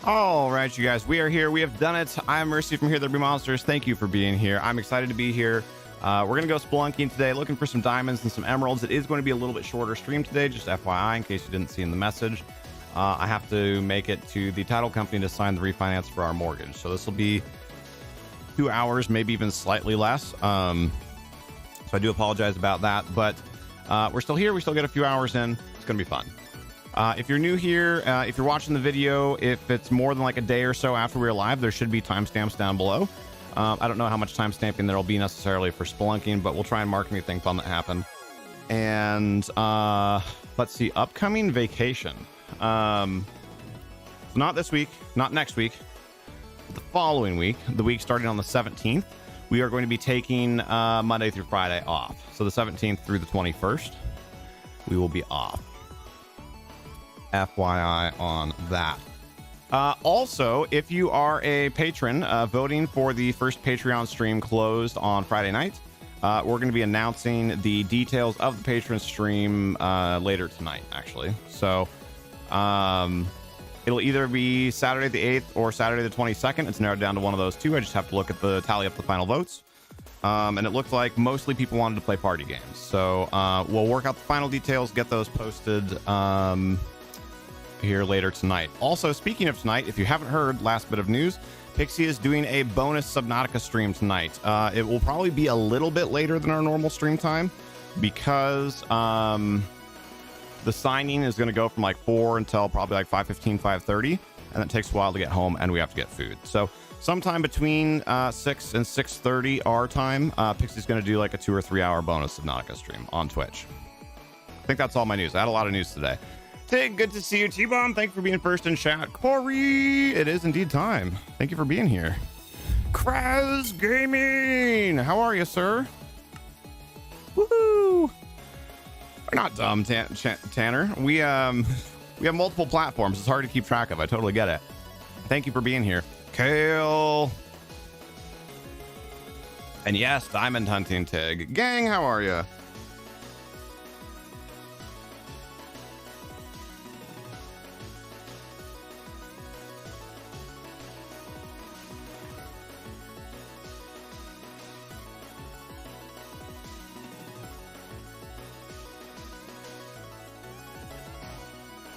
All right, you guys, we are here. We have done it. I'm Mercy from HereThereBeMonsters. Thank you for being here. I'm excited to be here. We're going to go spelunking today, looking for some diamonds and some emeralds. It is going to be a little bit shorter stream today, just FYI, in case you didn't see in the message. I have to make it to the title company to sign the refinance for our mortgage. So this will be 2 hours, maybe even slightly less. So I do apologize about that, but we're still here. We still get a few hours in. It's going to be fun. If you're new here, if you're watching the video, if it's more than like a day or so after we're live, there should be timestamps down below. I don't know how much timestamping there'll be necessarily for spelunking, but we'll try and mark anything fun that happened. And let's see, upcoming vacation. So not this week, not next week, the following week, the week starting on the 17th, we are going to be taking Monday through Friday off. So the 17th through the 21st, we will be off. FYI on that. Also, if you are a patron, voting for the first Patreon stream closed on Friday night. We're going to be announcing the details of the patron stream later tonight, actually. So it'll either be Saturday the 8th or Saturday the 22nd. It's narrowed down to one of those two. I just have to look at the tally up the final votes. And it looked like mostly people wanted to play party games. So we'll work out the final details, get those posted here later tonight. Also, speaking of tonight, if you haven't heard, last bit of news, Pixie is doing a bonus Subnautica stream tonight. It will probably be a little bit later than our normal stream time because the signing is going to go from like 4 until probably like 5:15, 5:30, and it takes a while to get home and we have to get food. So sometime between 6 and 6:30 our time, Pixie's going to do like a 2 or 3 hour bonus Subnautica stream on Twitch. I think that's all my news. I had a lot of news today. Tig, good to see you. T-Bomb, thank you for being first in chat. Corey, it is indeed time. Thank you for being here. Kraz Gaming, how are you, sir? Woohoo! We're not dumb, Tanner. We have multiple platforms. It's hard to keep track of. I totally get it. Thank you for being here. Kale. And yes, diamond hunting, Tig. Gang, how are you?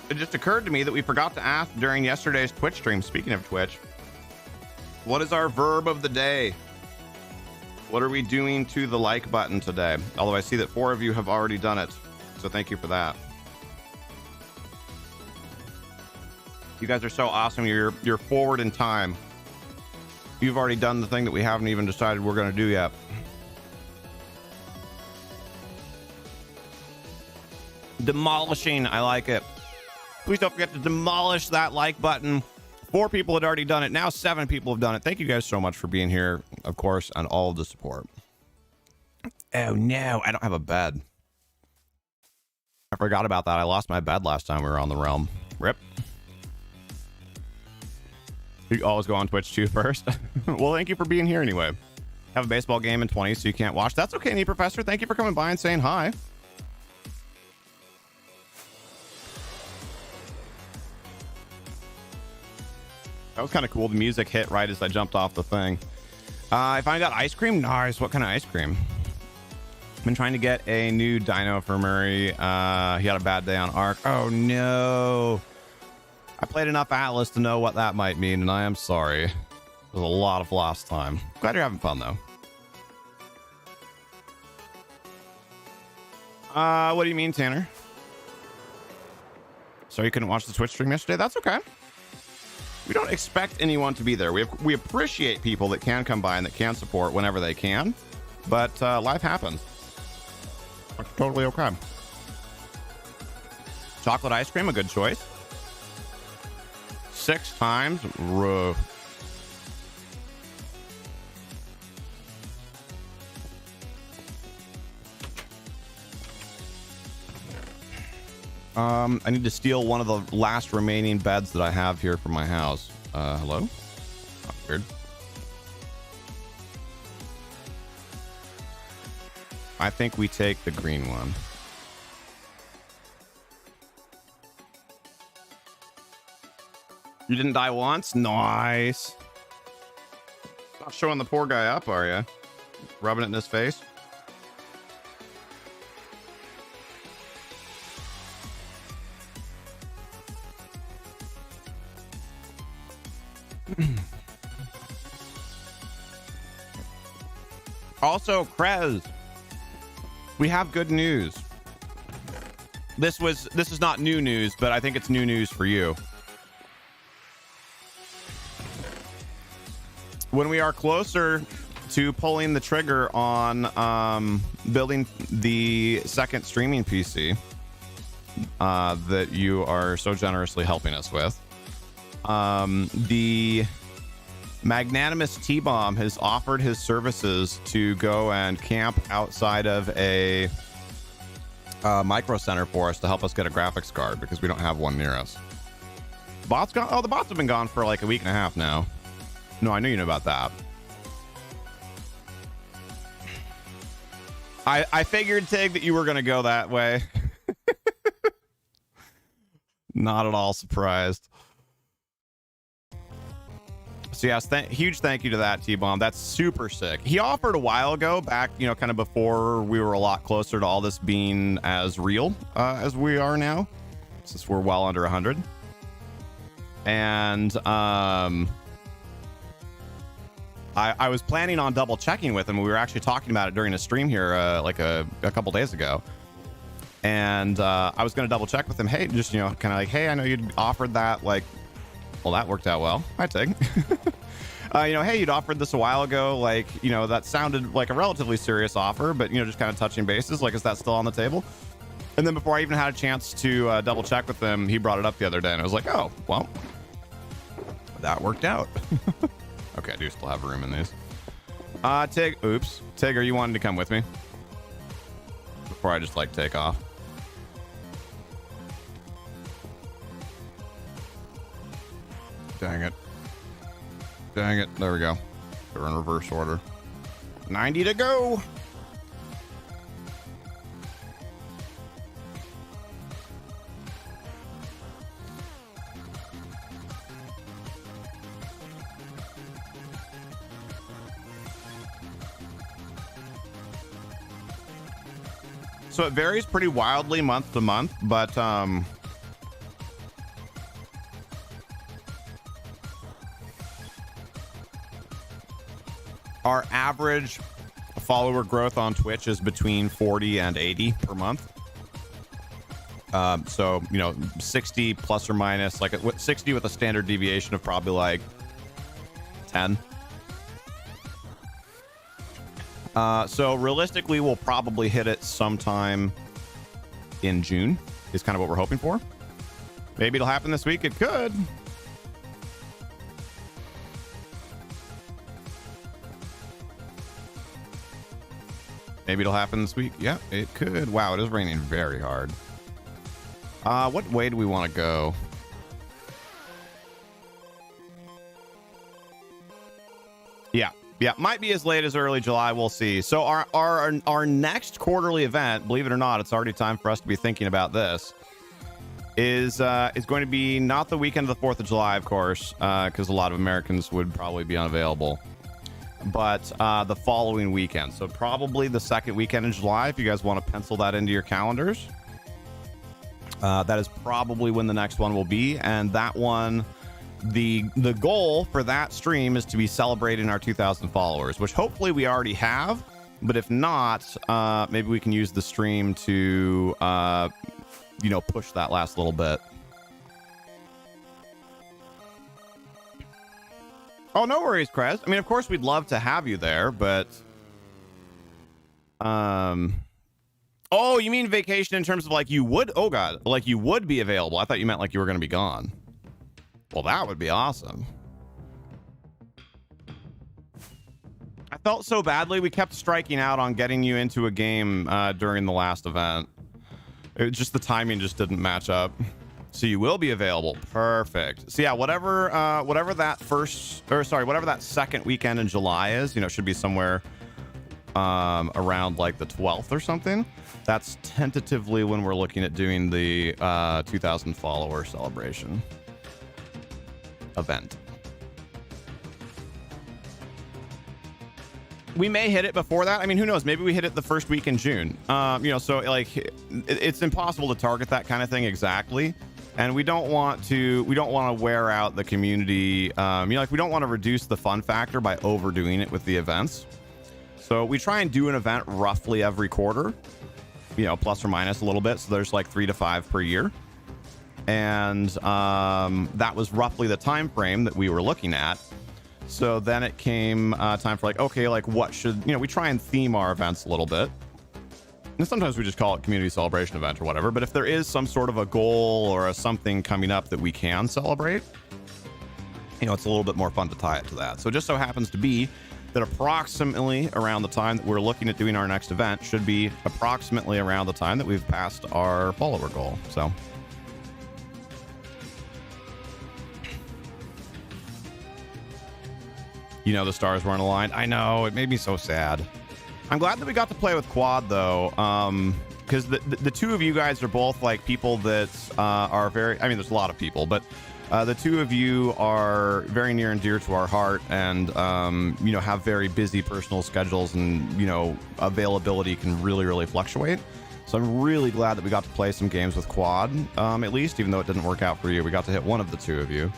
It just occurred to me that we forgot to ask during yesterday's Twitch stream. Speaking of Twitch, what is our verb of the day? What are we doing to the like button today? Although I see that 4 of you have already done it. So thank you for that. You guys are so awesome. You're forward in time. You've already done the thing that we haven't even decided we're going to do yet. Demolishing. I like it. Please don't forget to demolish that like button. 4 people had already done it. Now 7 people have done it. Thank you guys so much for being here, of course, and all of the support. Oh, no. I don't have a bed. I forgot about that. I lost my bed last time we were on the realm. Rip. You always go on Twitch too first. Well, thank you for being here anyway. Have a baseball game in 20, so you can't watch. That's okay, Knee Professor. Thank you for coming by and saying hi. That was kind of cool. The music hit right as I jumped off the thing. I finally got ice cream. Nice. What kind of ice cream? I've been trying to get a new dino for Murray. He had a bad day on Ark. Oh, no. I played enough Atlas to know what that might mean, and I am sorry. It was a lot of lost time. Glad you're having fun, though. What do you mean, Tanner? So you couldn't watch the Twitch stream yesterday? That's okay. We don't expect anyone to be there. We appreciate people that can come by and that can support whenever they can, but life happens. It's totally okay. Chocolate ice cream, a good choice. 6 times, rough. I need to steal one of the last remaining beds that I have here for my house. Hello? Oh, weird. I think we take the green one. You didn't die once? Nice. Not showing the poor guy up, are you? Rubbing it in his face? Also, Krez, we have good news. This is not new news, but I think it's new news for you. When we are closer to pulling the trigger on building the second streaming PC that you are so generously helping us with, the magnanimous T-Bomb has offered his services to go and camp outside of a micro center for us to help us get a graphics card because we don't have one near us. Bots gone? Oh, the bots have been gone for like a week and a half now. No, I knew you knew about that. I figured, Tig, that you were going to go that way. Not at all surprised. So yes, huge thank you to that T-Bomb. That's super sick. He offered a while ago, back, you know, kind of before we were a lot closer to all this being as real as we are now, since we're well under 100. And I was planning on double checking with him. We were actually talking about it during a stream here like a couple days ago. And I was going to double check with him. Hey, just, you know, kind of like, hey, I know you'd offered that, like, well, that worked out well. Hi, Tig. You know, hey, you'd offered this a while ago. Like, you know, that sounded like a relatively serious offer, but, you know, just kind of touching bases. Like, is that still on the table? And then before I even had a chance to double check with him, he brought it up the other day. And I was like, oh, well, that worked out. Okay, I do still have room in these. Tig, oops. Tig, are you wanting to come with me? Before I just, like, take off. Dang it. Dang it. There we go. They're in reverse order. 90 to go. So it varies pretty wildly month to month, but our average follower growth on Twitch is between 40 and 80 per month. So, you know, 60 plus or minus, like 60 with a standard deviation of probably like 10. So realistically, we'll probably hit it sometime in June is kind of what we're hoping for. Maybe it'll happen this week. It could. Maybe it'll happen this week. Yeah, it could. Wow, it is raining very hard. What way do we want to go? Yeah, might be as late as early July. We'll see. So our next quarterly event, believe it or not, it's already time for us to be thinking about this. Is going to be not the weekend of the 4th of July, of course, because a lot of Americans would probably be unavailable, but the following weekend. So probably the second weekend in July, if you guys want to pencil that into your calendars. That is probably when the next one will be, and that one, the goal for that stream is to be celebrating our 2,000 followers, which hopefully we already have, but if not, maybe we can use the stream to you know, push that last little bit. Oh, no worries, Krez. I mean, of course we'd love to have you there, but oh, you mean vacation in terms of like you would, oh god, like you would be available. I thought you meant like you were going to be gone. Well, that would be awesome. I felt so badly. We kept striking out on getting you into a game during the last event. It just, the timing just didn't match up. So you will be available. Perfect. So yeah, whatever that whatever that second weekend in July is, you know, it should be somewhere around like the 12th or something. That's tentatively when we're looking at doing the 2,000 follower celebration. event. We may hit it before that. I mean, who knows? Maybe we hit it the first week in June. You know, so like it's impossible to target that kind of thing exactly. And we don't want to wear out the community. You know, like we don't want to reduce the fun factor by overdoing it with the events. So we try and do an event roughly every quarter, you know, plus or minus a little bit. So there's like 3 to 5 per year. And that was roughly the time frame that we were looking at. So then it came time for like, okay, like what should, you know, we try and theme our events a little bit. And sometimes we just call it community celebration event or whatever. But if there is some sort of a goal or a something coming up that we can celebrate, you know, it's a little bit more fun to tie it to that. So it just so happens to be that approximately around the time that we're looking at doing our next event should be approximately around the time that we've passed our follower goal. So you know, the stars weren't aligned. I know, it made me so sad. I'm glad that we got to play with Quad though, because the two of you guys are both like people that are very, I mean, there's a lot of people, but the two of you are very near and dear to our heart, and you know, have very busy personal schedules, and you know, availability can really fluctuate. So I'm really glad that we got to play some games with Quad, at least, even though it didn't work out for you. We got to hit one of the two of you.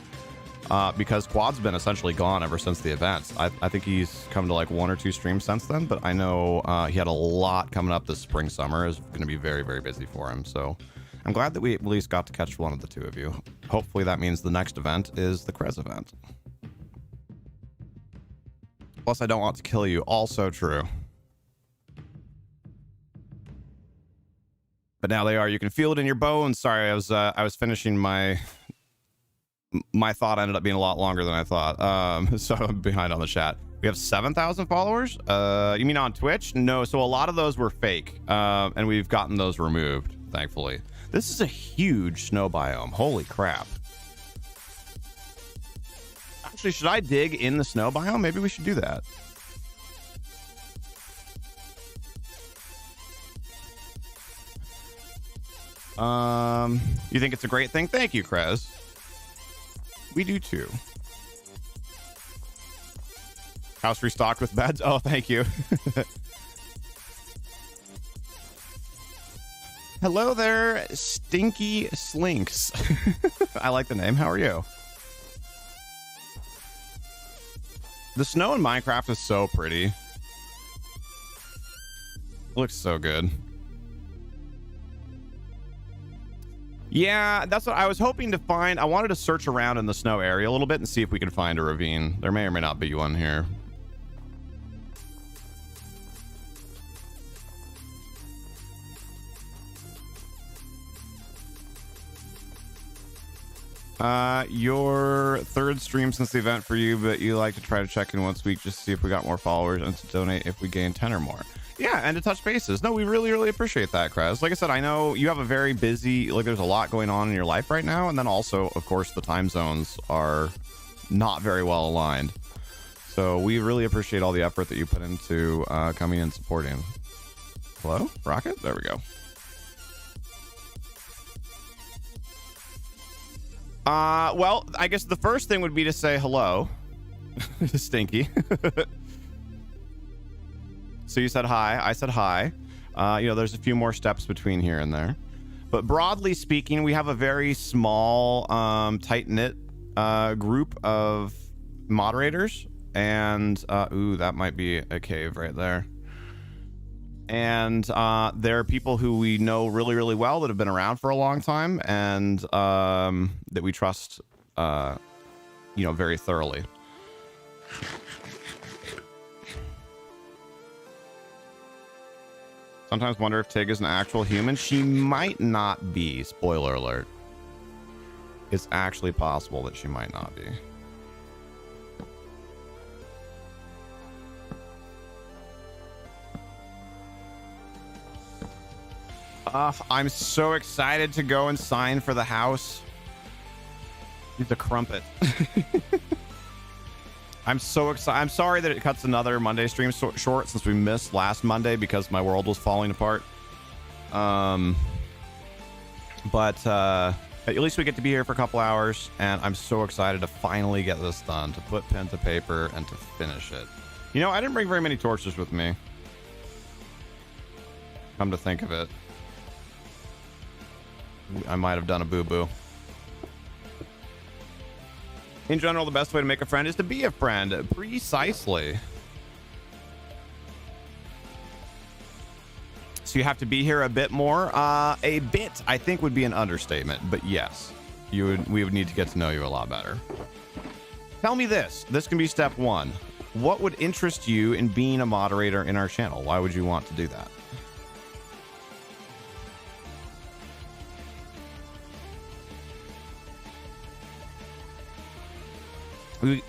Because Quad's been essentially gone ever since the events. I think he's come to like 1 or 2 streams since then, but I know he had a lot coming up this spring summer. Is going to be very busy for him. So I'm glad that we at least got to catch one of the two of you. Hopefully that means the next event is the Krez event. Plus I don't want to kill you. Also true. But now they are. You can feel it in your bones. Sorry, I was finishing my thought. Ended up being a lot longer than I thought. So I'm behind on the chat. We have 7,000 followers. You mean on Twitch? No. So a lot of those were fake, and we've gotten those removed, thankfully. This is a huge snow biome. Holy crap. Actually, should I dig in the snow biome? Maybe we should do that. You think it's a great thing? Thank you, Krez. We do too. House restocked with beds. Oh, thank you. Hello there, Stinky Slinks. I like the name. How are you? The snow in Minecraft is so pretty. It looks so good. Yeah, that's what I was hoping to find. I wanted to search around in the snow area a little bit and see if we could find a ravine. There may or may not be one here. Your third stream since the event for you, but you like to try to check in once a week just to see if we got more followers and to donate if we gain 10 or more. Yeah, and to touch bases. No, we really appreciate that, Krez. Like I said, I know you have a very busy, like there's a lot going on in your life right now, and then also, of course, the time zones are not very well aligned. So we really appreciate all the effort that you put into coming and supporting. Hello? Rocket? There we go. Well, I guess the first thing would be to say hello. Stinky. So you said hi. I said hi. You know, there's a few more steps between here and there. But broadly speaking, we have a very small, tight-knit group of moderators. And, ooh, that might be a cave right there. And there are people who we know really well that have been around for a long time, and that we trust, you know, very thoroughly. Sometimes wonder if Tig is an actual human. She might not be. Spoiler alert. It's actually possible that she might not be. I'm so excited to go and sign for the house. The crumpet. I'm so excited. I'm sorry that it cuts another Monday stream short since we missed last Monday because my world was falling apart. But At least we get to be here for a couple hours, and I'm so excited to finally get this done, to put pen to paper and to finish it. You know, I didn't bring very many torches with me. Come to think of it, I might have done a boo-boo. In general, the best way to make a friend is to be a friend. Precisely. So you have to be here a bit more. A bit, I think, would be an understatement. But yes, we would need to get to know you a lot better. Tell me this. This can be step one. What would interest you in being a moderator in our channel? Why would you want to do that?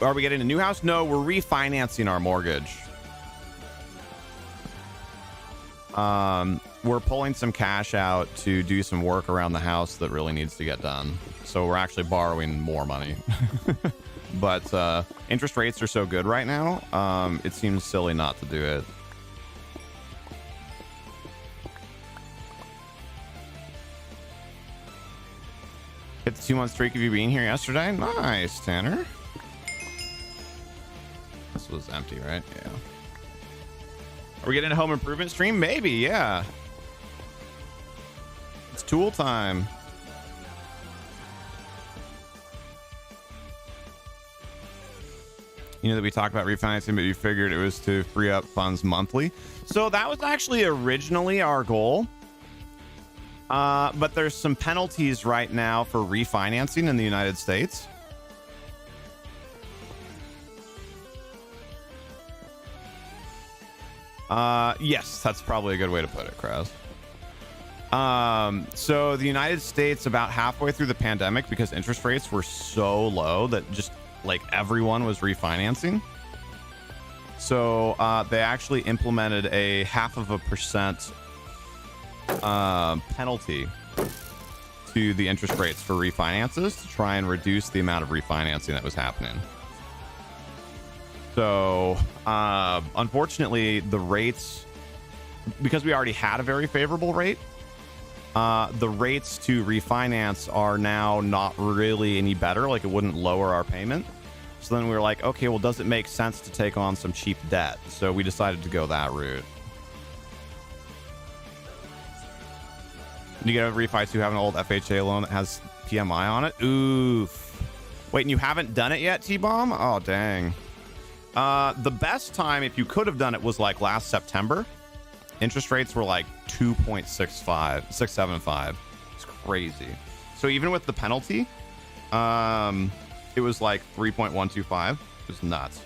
Are we getting a new house? No, we're refinancing our mortgage. We're pulling some cash out to do some work around the house that really needs to get done. So we're actually borrowing more money. But interest rates are so good right now. It seems silly not to do it. Hit the 2-month streak of you being here yesterday. Nice, Tanner. This was empty, right? Yeah. Are we getting a home improvement stream? Maybe, yeah. It's tool time. You know that we talked about refinancing, but you figured it was to free up funds monthly. So that was actually originally our goal. But there's some penalties right now for refinancing in the United States. Yes, that's probably a good way to put it, Kraz. So the United States, about halfway through the pandemic, because interest rates were so low that just like everyone was refinancing. So they actually implemented a 0.5% penalty to the interest rates for refinances to try and reduce the amount of refinancing that was happening. So unfortunately, the rates, because we already had a very favorable rate, the rates to refinance are now not really any better. Like, it wouldn't lower our payment. So then we were like, okay, well, does it make sense to take on some cheap debt? So we decided to go that route. You get a refis who have an old FHA loan that has PMI on it. Oof. Wait, and you haven't done it yet, T-Bomb? Oh, dang. The best time, if you could have done it, was like last September. Interest rates were like 675. It's crazy. So even with the penalty, it was like 3.125. It was nuts.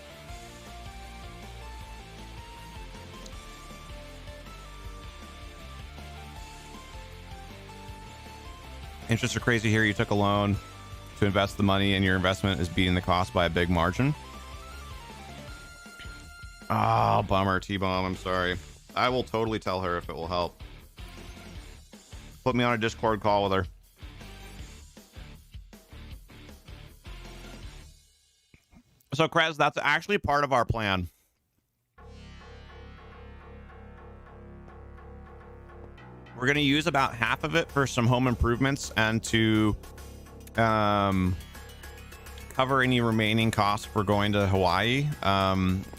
Interests are crazy here. You took a loan to invest the money, and your investment is beating the cost by a big margin. Oh, bummer, T-Bomb. I'm sorry. I will totally tell her if it will help. Put me on a Discord call with her. So, Krez, that's actually part of our plan. We're going to use about half of it for some home improvements and to cover any remaining costs for going to Hawaii.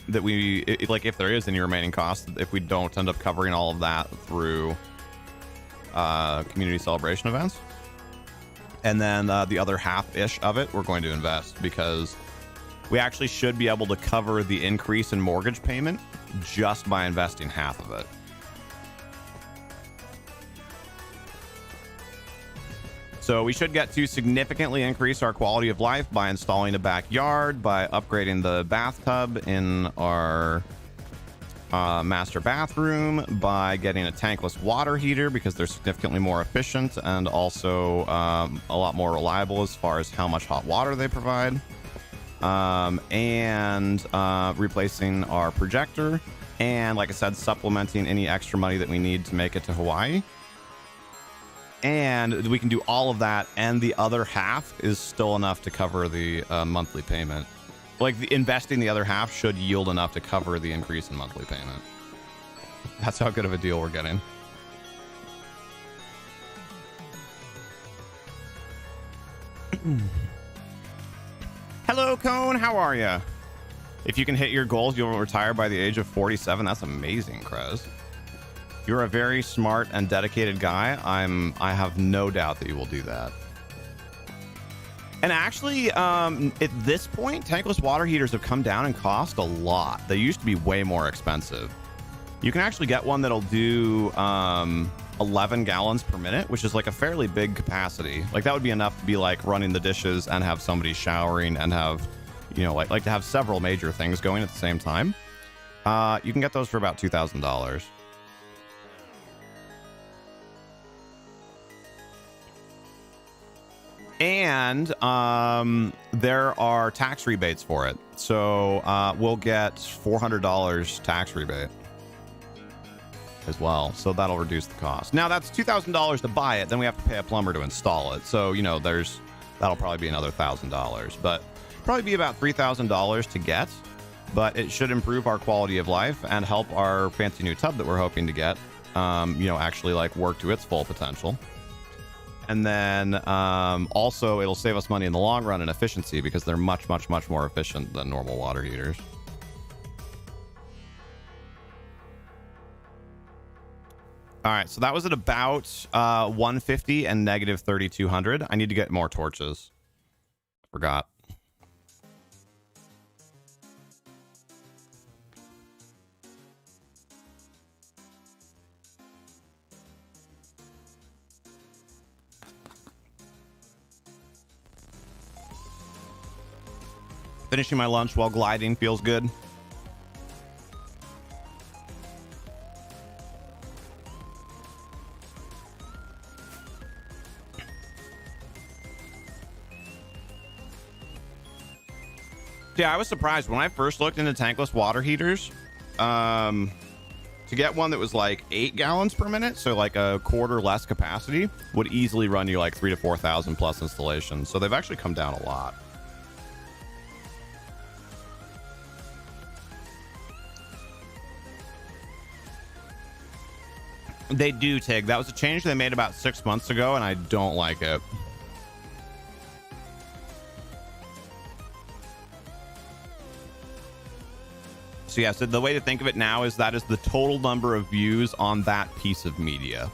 That we, like, if there is any remaining costs, if we don't end up covering all of that through community celebration events. And then the other half-ish of it, we're going to invest, because we actually should be able to cover the increase in mortgage payment just by investing half of it. So we should get to significantly increase our quality of life by installing a backyard, by upgrading the bathtub in our master bathroom, by getting a tankless water heater, because they're significantly more efficient and also a lot more reliable as far as how much hot water they provide. And replacing our projector, and, like I said, supplementing any extra money that we need to make it to Hawaii. And we can do all of that, and the other half is still enough to cover the monthly payment. Like, investing the other half should yield enough to cover the increase in monthly payment. That's how good of a deal we're getting. Hello, Cone. How are you? If you can hit your goals, you'll retire by the age of 47. That's amazing, Krez. You're a very smart and dedicated guy. I have no doubt that you will do that. And actually, at this point, tankless water heaters have come down in cost a lot. They used to be way more expensive. You can actually get one that'll do 11 gallons per minute, which is like a fairly big capacity. Like that would be enough to be like running the dishes and have somebody showering and have, you know, like to have several major things going at the same time. You can get those for about $2,000. And there are tax rebates for it. So we'll get $400 tax rebate as well. So that'll reduce the cost. Now that's $2,000 to buy it. Then we have to pay a plumber to install it. So, you know, that'll probably be another $1,000, but probably be about $3,000 to get. But it should improve our quality of life and help our fancy new tub that we're hoping to get, you know, actually like work to its full potential. And then also it'll save us money in the long run in efficiency because they're much, much, much more efficient than normal water heaters. All right, so that was at about 150 and negative 3,200. I need to get more torches. Forgot. Finishing my lunch while gliding feels good. Yeah, I was surprised when I first looked into tankless water heaters. To get one that was like 8 gallons per minute, so like a quarter less capacity, would easily run you like 3,000 to 4,000 plus installation. So they've actually come down a lot. They do, Tig. That was a change they made about 6 months ago, and I don't like it. So yeah, so the way to think of it now is that is the total number of views on that piece of media.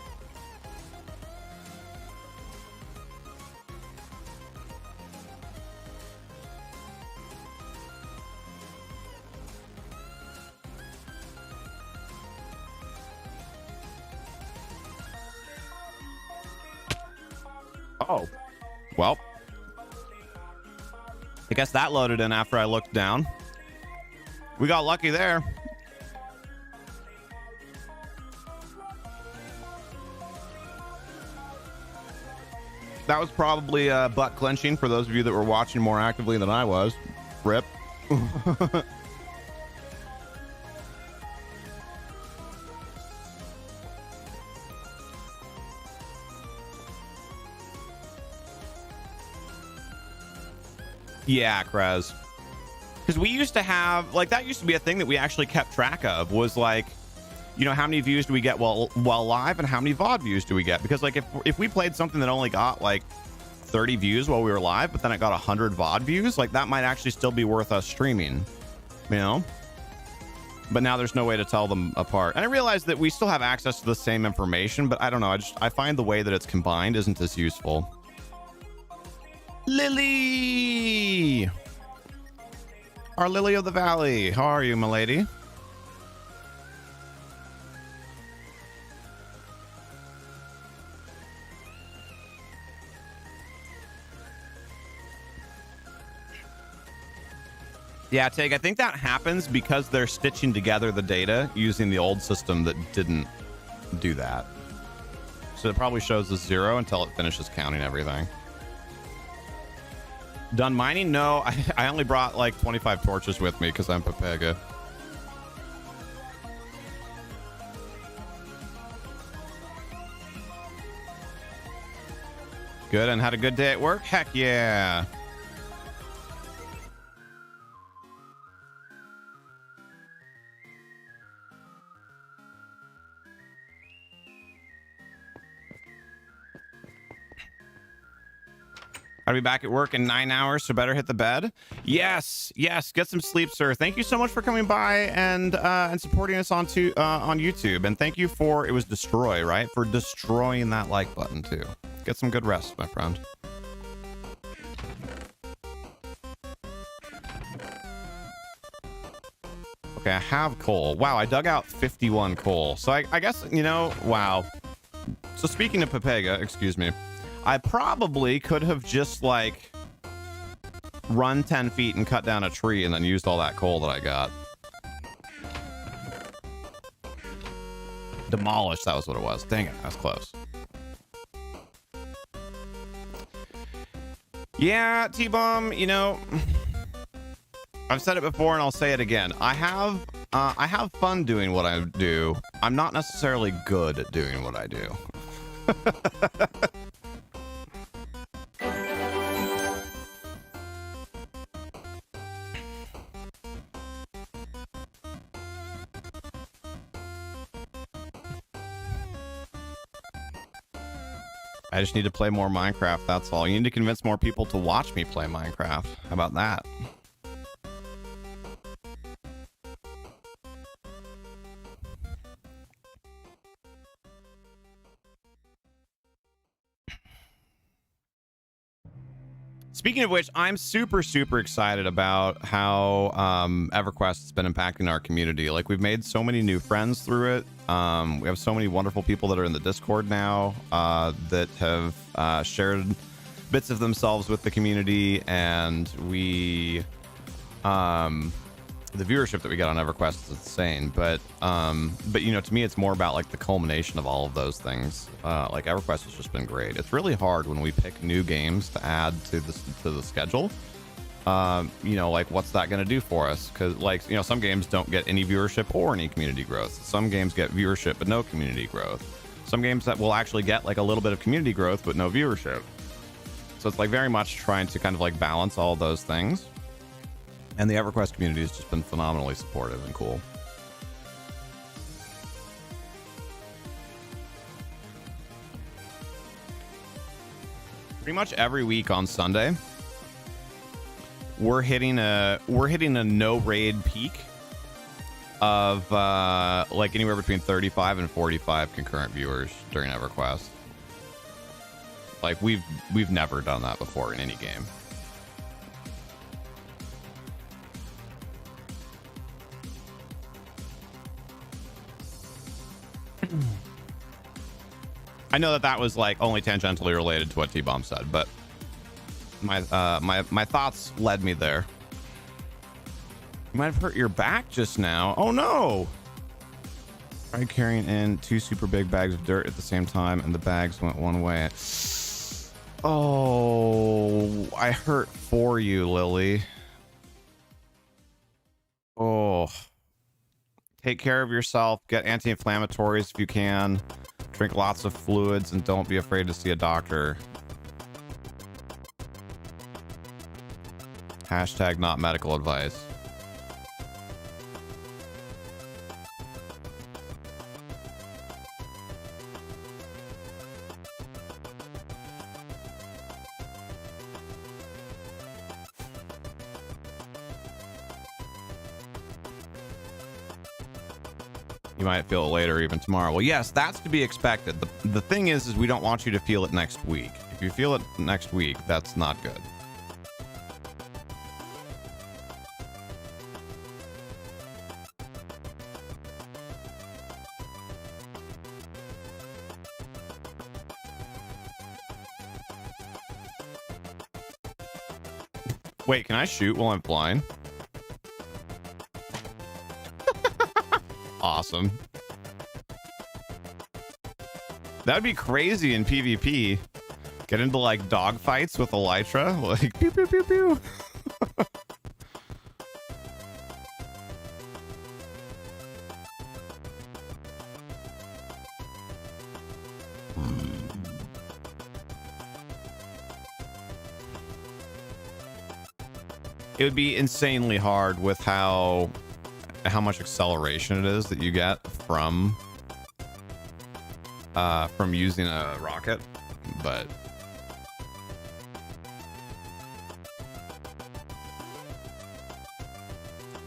Oh, well, I guess that loaded in after I looked down. We got lucky there. That was probably butt clenching for those of you that were watching more actively than I was. Rip. Yeah, Krez. Because we used to have, like, that used to be a thing that we actually kept track of, was like, you know, how many views do we get while live and how many VOD views do we get? Because like if we played something that only got like 30 views while we were live, but then it got 100 VOD views, like that might actually still be worth us streaming, you know? But now there's no way to tell them apart. And I realize that we still have access to the same information, but I don't know. I find the way that it's combined isn't as useful. Lily! Our Lily of the Valley. How are you, my lady? Yeah, Tig, I think that happens because they're stitching together the data using the old system that didn't do that. So it probably shows a 0 until it finishes counting everything. Done mining? No, I only brought like 25 torches with me because I'm Pepega. Good, and had a good day at work? Heck yeah. Gotta be back at work in 9 hours, so better hit the bed. Yes, yes, get some sleep, sir. Thank you so much for coming by and supporting us on YouTube. And thank you for, it was destroy, right? For destroying that like button too. Get some good rest, my friend. Okay, I have coal. Wow, I dug out 51 coal. So I guess, you know, wow. So speaking of Pepega, excuse me, I probably could have just like run 10 feet and cut down a tree and then used all that coal that I got. Demolish, that was what it was. Dang it, that's close. Yeah, T-Bomb, you know, I've said it before and I'll say it again. I have fun doing what I do. I'm not necessarily good at doing what I do. I just need to play more Minecraft, that's all. You need to convince more people to watch me play Minecraft. How about that? Speaking of which, I'm super excited about how EverQuest has been impacting our community. Like, we've made so many new friends through it. We have so many wonderful people that are in the Discord now that have shared bits of themselves with the community, and we the viewership that we get on EverQuest is insane. But you know, to me, it's more about like the culmination of all of those things. Like, EverQuest has just been great. It's really hard when we pick new games to add to the schedule. You know, like, what's that going to do for us? Because, like, you know, some games don't get any viewership or any community growth. Some games get viewership but no community growth. Some games that will actually get like a little bit of community growth but no viewership. So it's like very much trying to kind of like balance all those things. And the EverQuest community has just been phenomenally supportive and cool. Pretty much every week on Sunday, we're hitting a no raid peak of like anywhere between 35 and 45 concurrent viewers during EverQuest. Like, we've never done that before in any game. I know that was like only tangentially related to what T-Bomb said, but my thoughts led me there. You might have hurt your back just now. Oh no! Tried carrying in 2 super big bags of dirt at the same time, and the bags went one way. Oh, I hurt for you, Lily. Oh. Take care of yourself. Get anti-inflammatories if you can. Drink lots of fluids and don't be afraid to see a doctor. Hashtag not medical advice. You might feel it later, even tomorrow. Well, yes, that's to be expected. The thing is we don't want you to feel it next week. If you feel it next week, that's not good. Wait, can I shoot while I'm flying? Awesome. That'd be crazy in PvP. Get into like dog fights with Elytra, like pew pew pew pew. It would be insanely hard with how much acceleration it is that you get from using a rocket, but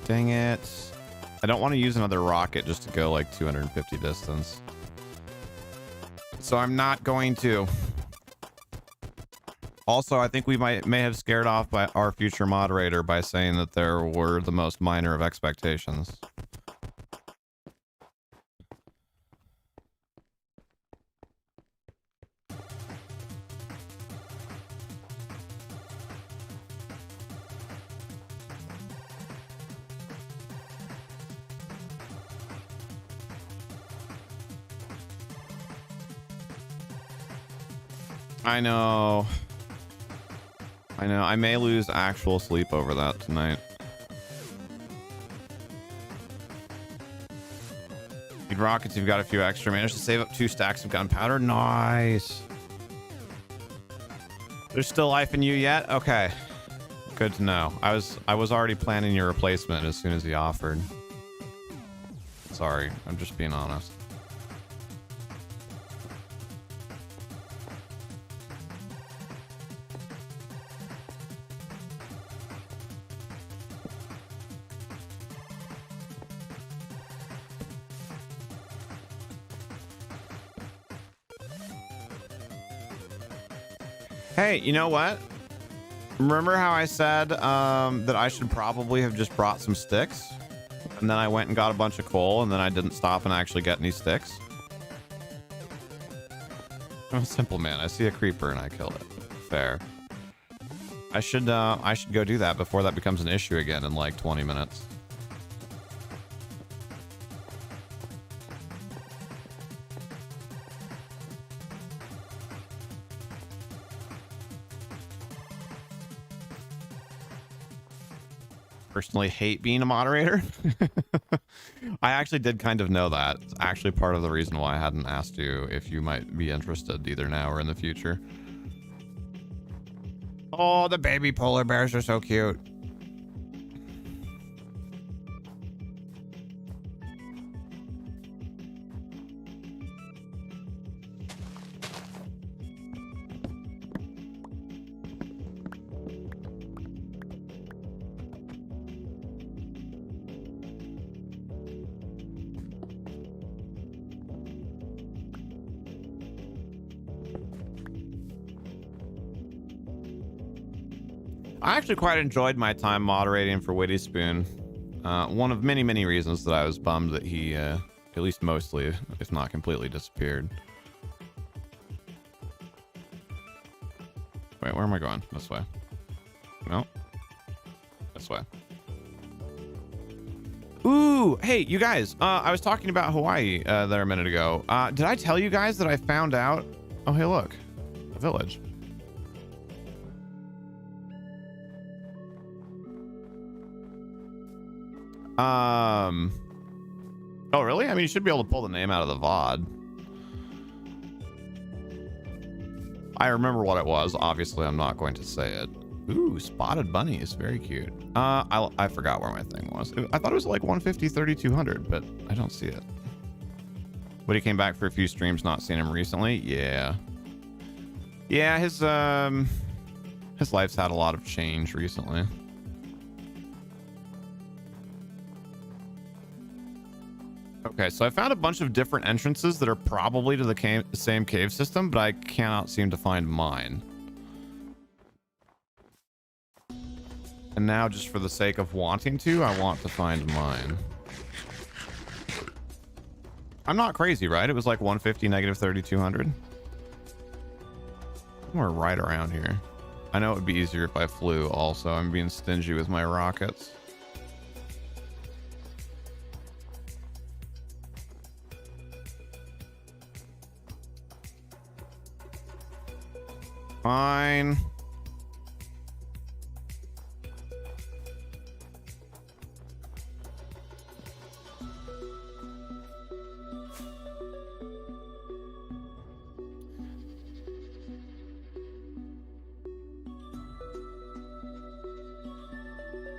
Dang it. I don't want to use another rocket just to go like 250 distance. So I'm not going to. Also, I think we may have scared off by our future moderator by saying that there were the most minor of expectations. I know. I know. I may lose actual sleep over that tonight. Need rockets, you've got a few extra. Managed to save up 2 stacks of gunpowder. Nice. There's still life in you yet? Okay. Good to know. I was already planning your replacement as soon as he offered. Sorry, I'm just being honest. Hey, you know what? Remember how I said that I should probably have just brought some sticks? And then I went and got a bunch of coal, and then I didn't stop and actually get any sticks? I'm a simple man. I see a creeper and I kill it. Fair. I should go do that before that becomes an issue again in like 20 minutes. Personally hate being a moderator. I actually did kind of know that. It's actually part of the reason why I hadn't asked you if you might be interested either now or in the future. Oh, the baby polar bears are so cute. I actually quite enjoyed my time moderating for Witty Spoon. One of many, many reasons that I was bummed that he, at least mostly, if not completely, disappeared. Wait, where am I going? This way. No. This way. Ooh, hey, you guys. I was talking about Hawaii there a minute ago. Did I tell you guys that I found out? Oh, hey, look. A village. Oh, really? I mean, you should be able to pull the name out of the VOD. I remember what it was. Obviously, I'm not going to say it. Ooh, spotted bunny is very cute. I forgot where my thing was. I thought it was like 150, 3200, but I don't see it. But he came back for a few streams, not seen him recently. Yeah. Yeah, his life's had a lot of change recently. Okay, so I found a bunch of different entrances that are probably to the same cave system, but I cannot seem to find mine. And now, just for the sake of wanting to, I want to find mine. I'm not crazy, right? It was like 150, negative 3200. We're right around here. I know it would be easier if I flew also. I'm being stingy with my rockets. Fine.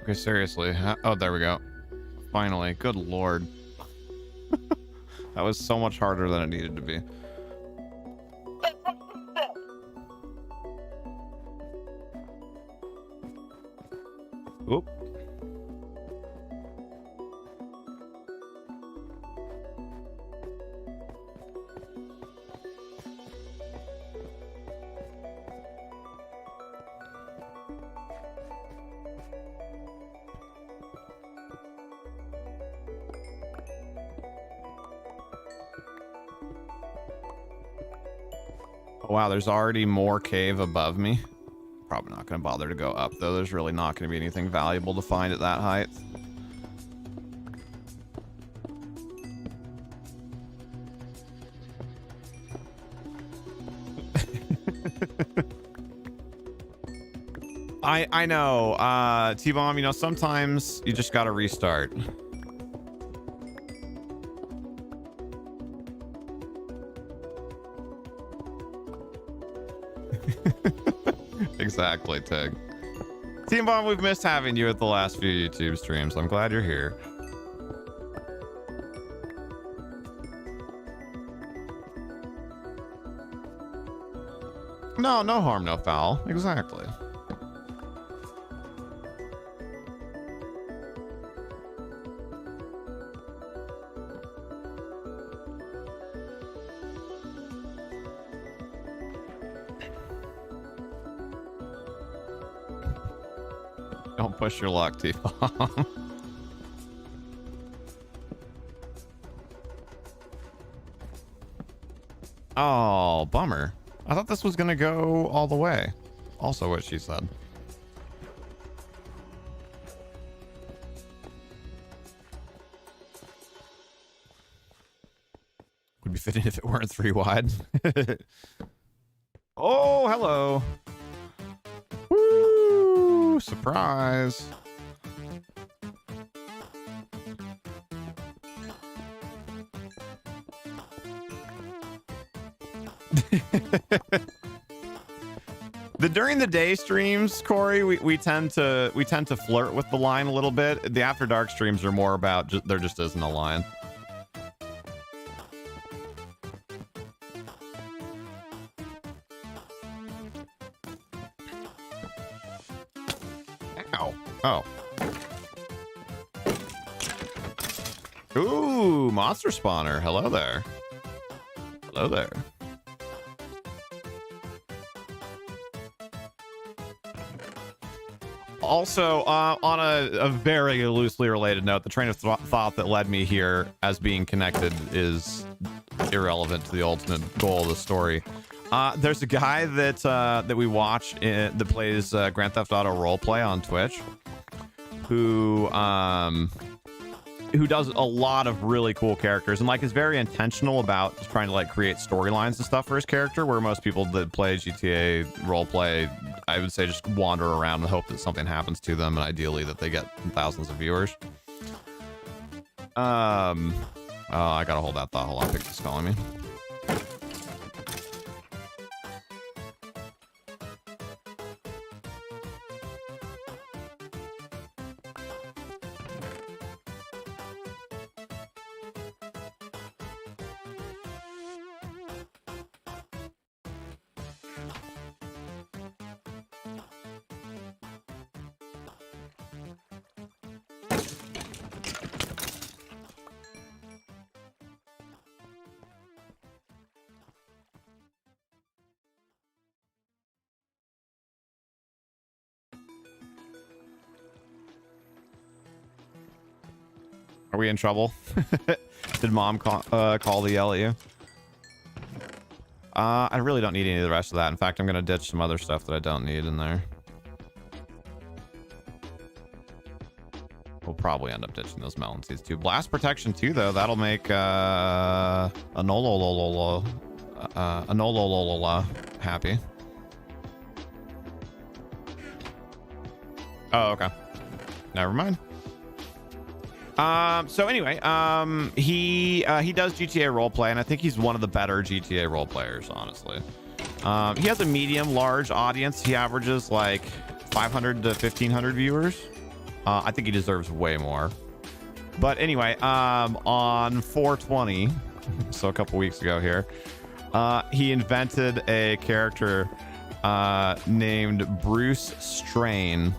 Okay, seriously. Oh, there we go. Finally. Good lord. That was so much harder than it needed to be. Oop. Oh, wow, there's already more cave above me. Probably not going to bother to go up, though. There's really not going to be anything valuable to find at that height. I know, T-Bomb, you know, sometimes you just gotta restart. Exactly, Tig. T-Bomb, we've missed having you at the last few YouTube streams. I'm glad you're here. No, no harm, no foul. Exactly. Don't push your luck, T-Bomb. Oh, bummer. I thought this was gonna go all the way. Also what she said. Would be fitting if it weren't 3 wide. Oh, hello. Woo! Surprise. During the day streams, Corey, we tend to flirt with the line a little bit. The after dark streams are more about there just isn't a line. Ow. Oh. Ooh, monster spawner. Hello there. Hello there. Also, on a very loosely related note, the train of thought that led me here as being connected is irrelevant to the ultimate goal of the story. There's a guy that we watch that plays Grand Theft Auto roleplay on Twitch, who does a lot of really cool characters and like is very intentional about trying to like create storylines and stuff for his character, where most people that play GTA roleplay, I would say, just wander around and hope that something happens to them, and ideally that they get thousands of viewers. Oh, I gotta hold that thought. Hold on, Pixie's calling me. Are we in trouble? Did mom call to yell at you? I really don't need any of the rest of that. In fact, I'm gonna ditch some other stuff that I don't need in there. We'll probably end up ditching those melon seeds too. Blast protection too, though. That'll make a Nolola happy. Oh, okay. Never mind. So anyway, he does GTA roleplay, and I think he's one of the better GTA role players, honestly. He has a medium-large audience. He averages like 500 to 1,500 viewers. I think he deserves way more. But anyway, on 420, so a couple weeks ago here, he invented a character named Bruce Strain.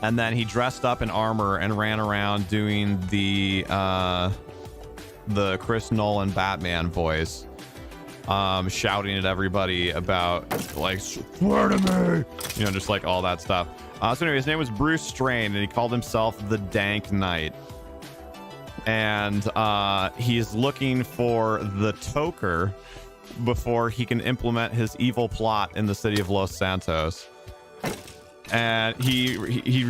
And then he dressed up in armor and ran around doing the Chris Nolan Batman voice, shouting at everybody about like, swear to me, you know, just like all that stuff. So anyway, his name was Bruce Strain, and he called himself the Dank Knight. And he's looking for the Toker before he can implement his evil plot in the city of Los Santos. And he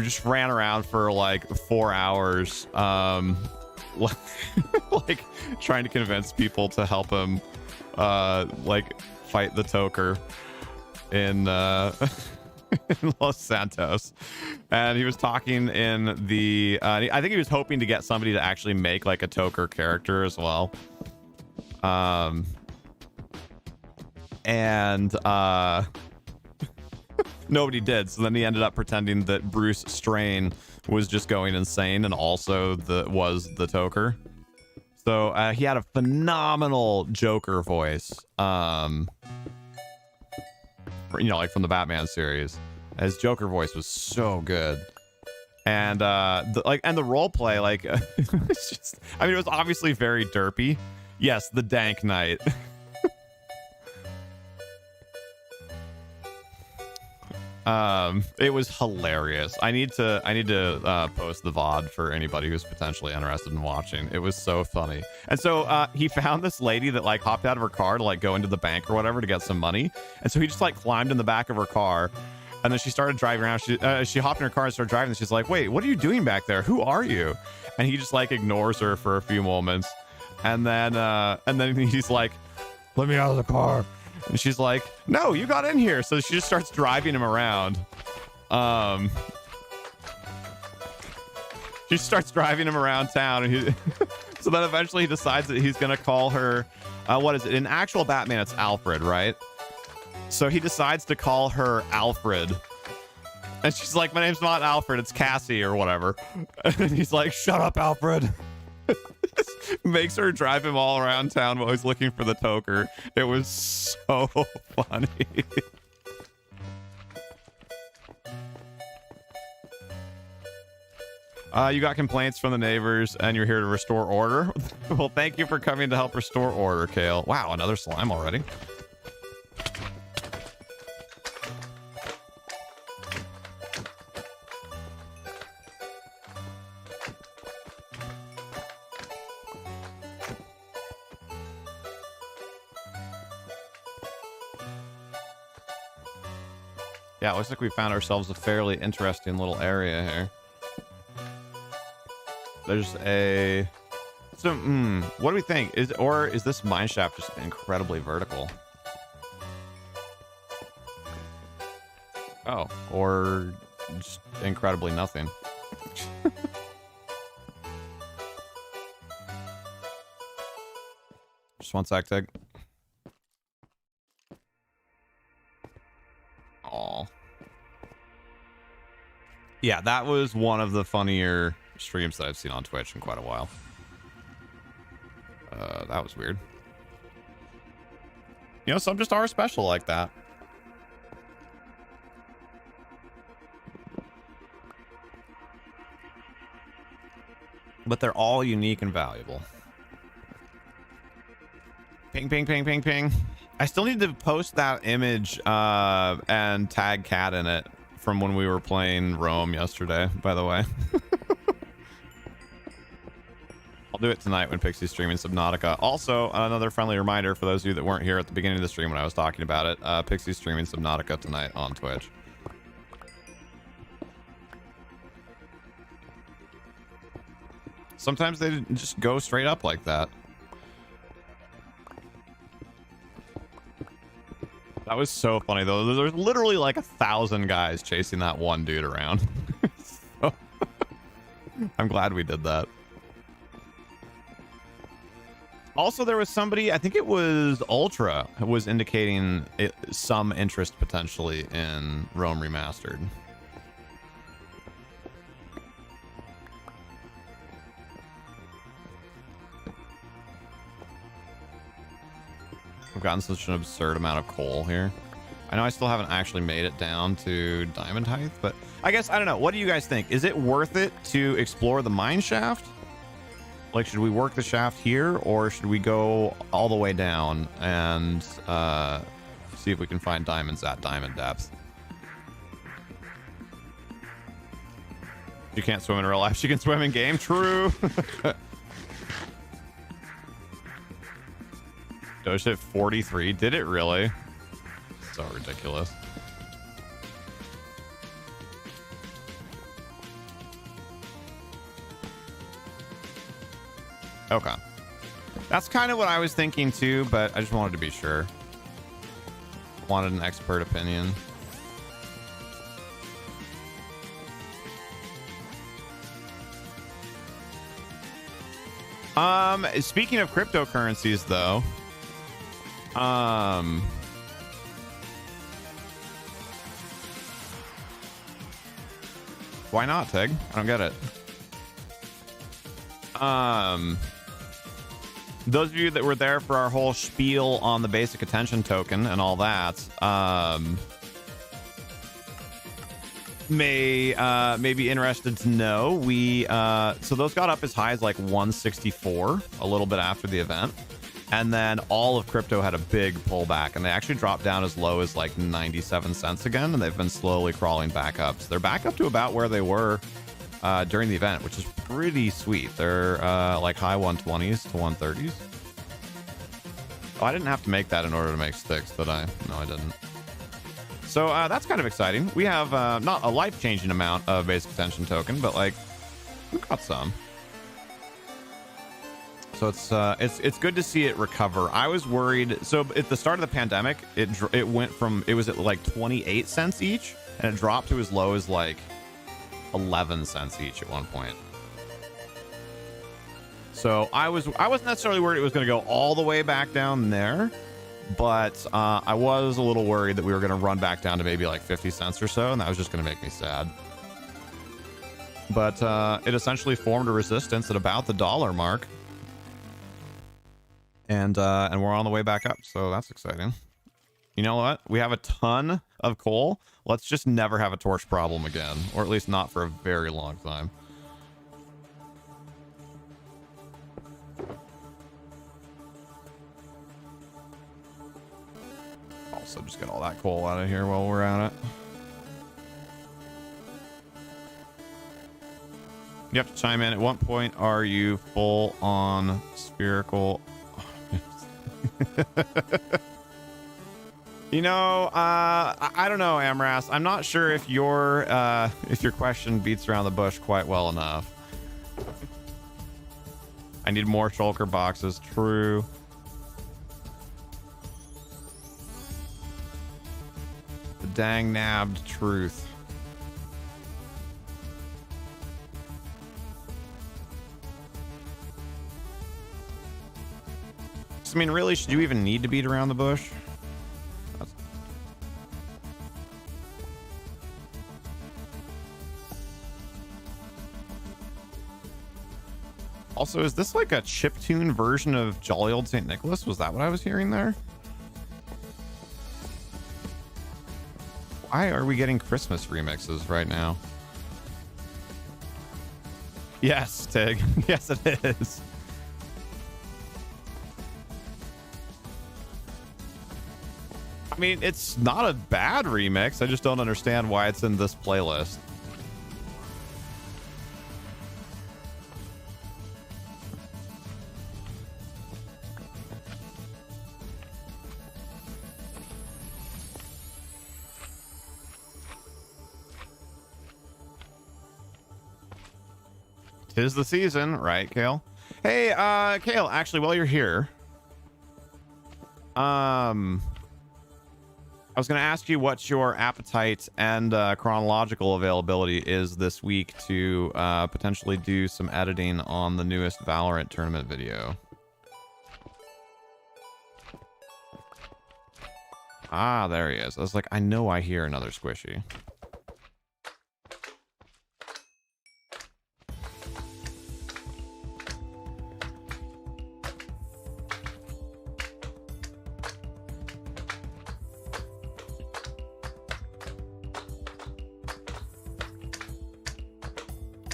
just ran around for like 4 hours, like trying to convince people to help him like fight the Toker in in Los Santos. And he was talking in the I think he was hoping to get somebody to actually make like a Toker character as well. And nobody did, so then he ended up pretending that Bruce Strain was just going insane and also was the Toker. So he had a phenomenal Joker voice, you know, like from the Batman series. His Joker voice was so good. And the role play, like it's just, I mean, it was obviously very derpy. Yes, the Dank Knight. It was hilarious. I need to post the VOD for anybody who's potentially interested in watching. It was so funny. And so he found this lady that like hopped out of her car to like go into the bank or whatever to get some money. And so he just like climbed in the back of her car, and then she started driving around. She hopped in her car and started driving, and she's like, wait, what are you doing back there? Who are you? And he just like ignores her for a few moments, and then he's like, let me out of the car. And she's like, no, you got in here. So she just starts driving him around. She starts driving him around town. And so then eventually he decides that he's going to call her, what is it? In actual Batman, it's Alfred, right? So he decides to call her Alfred. And she's like, my name's not Alfred, it's Cassie or whatever. And he's like, shut up, Alfred. Makes her drive him all around town while he's looking for the Toker. It was so funny. You got complaints from the neighbors and you're here to restore order. Well, thank you for coming to help restore order, Kale. Wow, another slime already. Yeah, it looks like we found ourselves a fairly interesting little area here. There's a... So, what do we think? Is this mine shaft just incredibly vertical? Oh, or just incredibly nothing. Just one sec, Tig. Aw. Yeah, that was one of the funnier streams that I've seen on Twitch in quite a while. That was weird. You know, some just are special like that. But they're all unique and valuable. Ping, ping, ping, ping, ping. I still need to post that image and tag Cat in it from when we were playing Rome yesterday, by the way. I'll do it tonight when Pixie's streaming Subnautica. Also, another friendly reminder for those of you that weren't here at the beginning of the stream when I was talking about it, Pixie's streaming Subnautica tonight on Twitch. Sometimes they just go straight up like that. That was so funny though. There's literally like 1,000 guys chasing that one dude around. So, I'm glad we did that. Also, there was somebody, I think it was Ultra, who was indicating some interest potentially in Rome Remastered. We've gotten such an absurd amount of coal here. I know I still haven't actually made it down to Diamond Height, but I guess, I don't know. What do you guys think? Is it worth it to explore the mine shaft? Like, should we work the shaft here, or should we go all the way down and see if we can find diamonds at diamond depth? You can't swim in real life. She can swim in game. True. Doge hit 43. Did it really? So ridiculous. Okay. That's kind of what I was thinking too, but I just wanted to be sure. Wanted an expert opinion. Speaking of cryptocurrencies though, why not, Tig? I don't get it. Those of you that were there for our whole spiel on the basic attention token and all that, may be interested to know we so those got up as high as like 164 a little bit after the event, and then all of crypto had a big pullback, and they actually dropped down as low as like 97 cents again, and they've been slowly crawling back up. So they're back up to about where they were during the event, which is pretty sweet. They're like high 120s to 130s. Oh, I didn't have to make that in order to make sticks, did I? No, I didn't. So that's kind of exciting. We have not a life-changing amount of basic attention token, but like we've got some. So it's good to see it recover. I was worried. So at the start of the pandemic, it went from, it was at like 28 cents each, and it dropped to as low as like 11 cents each at one point. So I wasn't necessarily worried it was going to go all the way back down there, but I was a little worried that we were going to run back down to maybe like 50 cents or so, and that was just going to make me sad. But it essentially formed a resistance at about the $1 mark, and we're on the way back up, so that's exciting. You know what? We have a ton of coal. Let's just never have a torch problem again, or at least not for a very long time. Also, just get all that coal out of here while we're at it. You have to chime in. At what point are you full on spherical? You know, I don't know, Amras. I'm not sure if your question beats around the bush quite well enough. I need more shulker boxes. True. The dang nabbed truth. I mean, really, should you even need to beat around the bush? Also, is this like a chiptune version of Jolly Old St. Nicholas? Was that what I was hearing there? Why are we getting Christmas remixes right now? Yes, Tig. Yes, it is. I mean, it's not a bad remix. I just don't understand why it's in this playlist. Tis the season, right, Kale? Hey, Kale, actually, while you're here, I was going to ask you what your appetite and chronological availability is this week to potentially do some editing on the newest Valorant tournament video. Ah, there he is. I was like, I know I hear another squishy.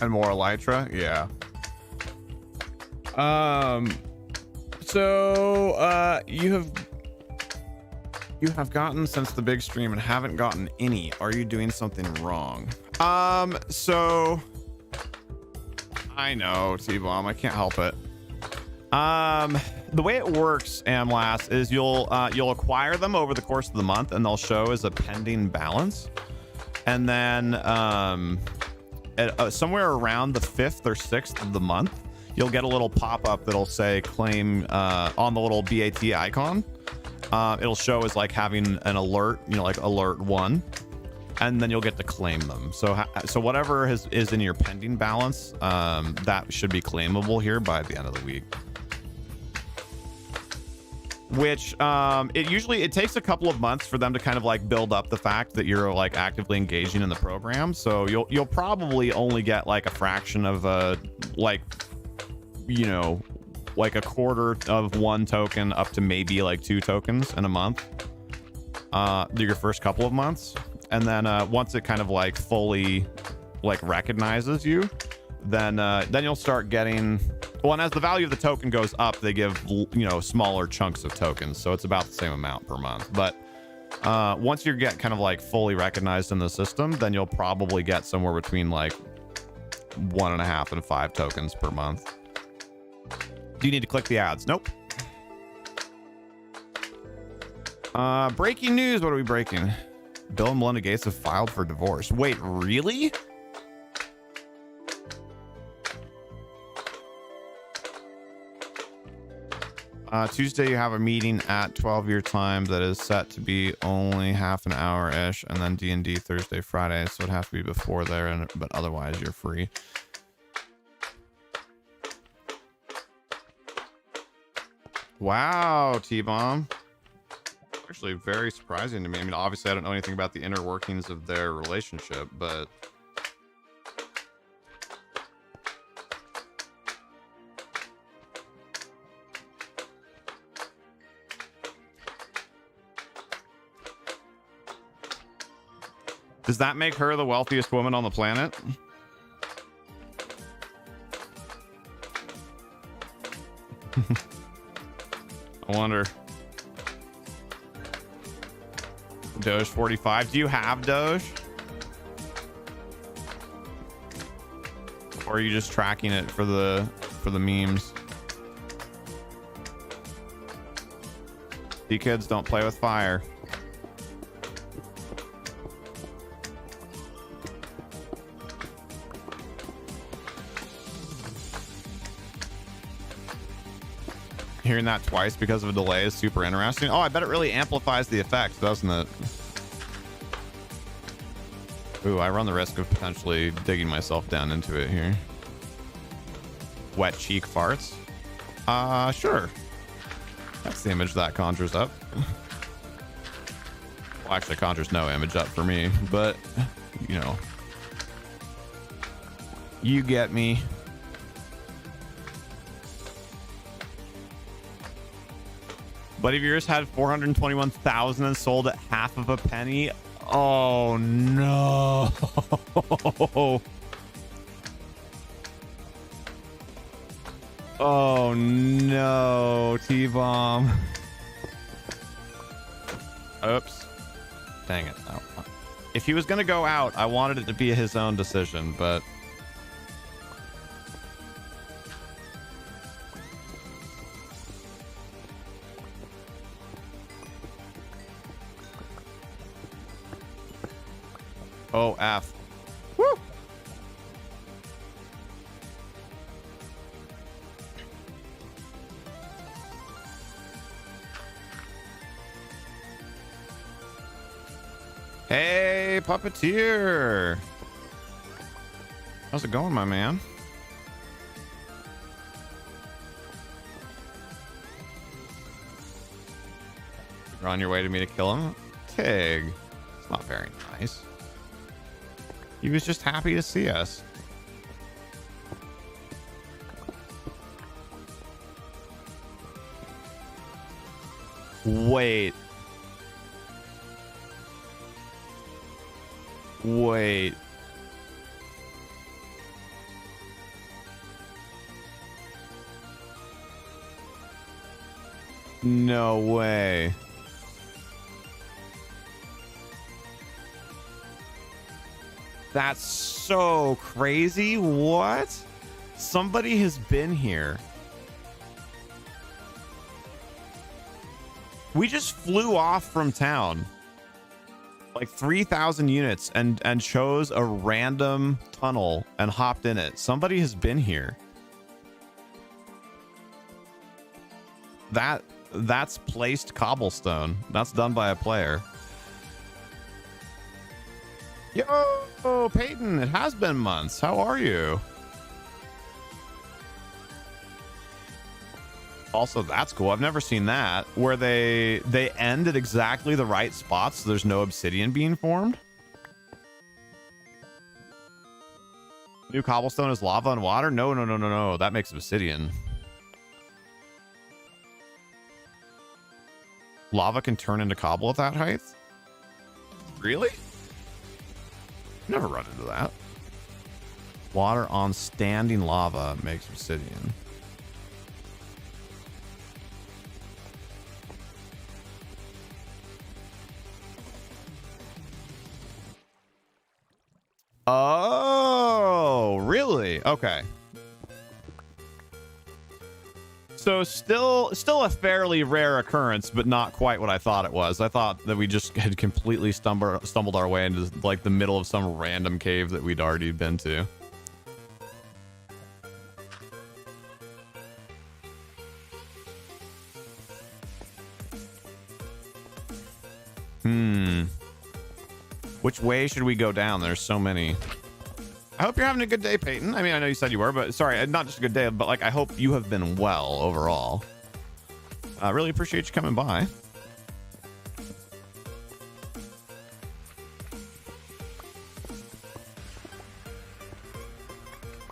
And more Elytra, yeah. So you have gotten since the big stream and haven't gotten any. Are you doing something wrong? So I know, T-Bomb, I can't help it. the way it works, Amlas, is you'll acquire them over the course of the month, and they'll show as a pending balance. And then somewhere around the 5th or 6th of the month, you'll get a little pop-up that'll say claim on the little BAT icon. It'll show as like having an alert, you know, like alert 1, and then you'll get to claim them. So whatever is in your pending balance, that should be claimable here by the end of the week. Which it takes a couple of months for them to kind of like build up the fact that you're like actively engaging in the program. So you'll probably only get like a fraction of like, you know, like a quarter of 1 token up to maybe like 2 tokens in a month, your first couple of months. And then once it kind of like fully like recognizes you, then you'll start getting, well, and as the value of the token goes up, they give, you know, smaller chunks of tokens, so it's about the same amount per month. But once you get kind of like fully recognized in the system, then you'll probably get somewhere between like 1.5 and 5 tokens per month. Do you need to click the ads? Nope. Breaking news. What are we breaking? Bill and Melinda Gates have filed for divorce. Wait, really? Tuesday, you have a meeting at 12 your time that is set to be only half an hour-ish, and then D&D Thursday, Friday, so it has to be before there, but otherwise you're free. Wow, T-Bomb. Actually very surprising to me. I mean, obviously I don't know anything about the inner workings of their relationship, but does that make her the wealthiest woman on the planet? I wonder. Doge 45. Do you have Doge? Or are you just tracking it for the memes? You kids don't play with fire. Hearing that twice because of a delay is super interesting. Oh, I bet it really amplifies the effect, doesn't it? Ooh, I run the risk of potentially digging myself down into it here. Wet cheek farts. Sure. That's the image that conjures up. Well, actually, it conjures no image up for me, but, you know. You get me. But if yours had 421,000 and sold at half of a penny, oh no. Oh no, T-Bomb. Oops. Dang it. Oh. If he was going to go out, I wanted it to be his own decision, but oh, F. Woo! Hey, Puppeteer. How's it going, my man? You're on your way to me to kill him? Tig. It's not very nice. He was just happy to see us. Wait. Wait. No way. That's so crazy. What? Somebody has been here. We just flew off from town. Like 3,000 units and chose a random tunnel and hopped in it. Somebody has been here. That's placed cobblestone. That's done by a player. Yo, Peyton, it has been months. How are you? Also, that's cool. I've never seen that, where they end at exactly the right spot so there's no obsidian being formed. New cobblestone is lava and water? No, no, no, no, no. That makes obsidian. Lava can turn into cobble at that height? Really? Never run into that. Water on standing lava makes obsidian. Oh, really? Okay. So still a fairly rare occurrence, but not quite what I thought it was. I thought that we just had completely stumbled our way into like the middle of some random cave that we'd already been to. Which way should we go down? There's so many. I hope you're having a good day, Peyton. I mean, I know you said you were, but sorry, not just a good day, but like, I hope you have been well overall. I really appreciate you coming by.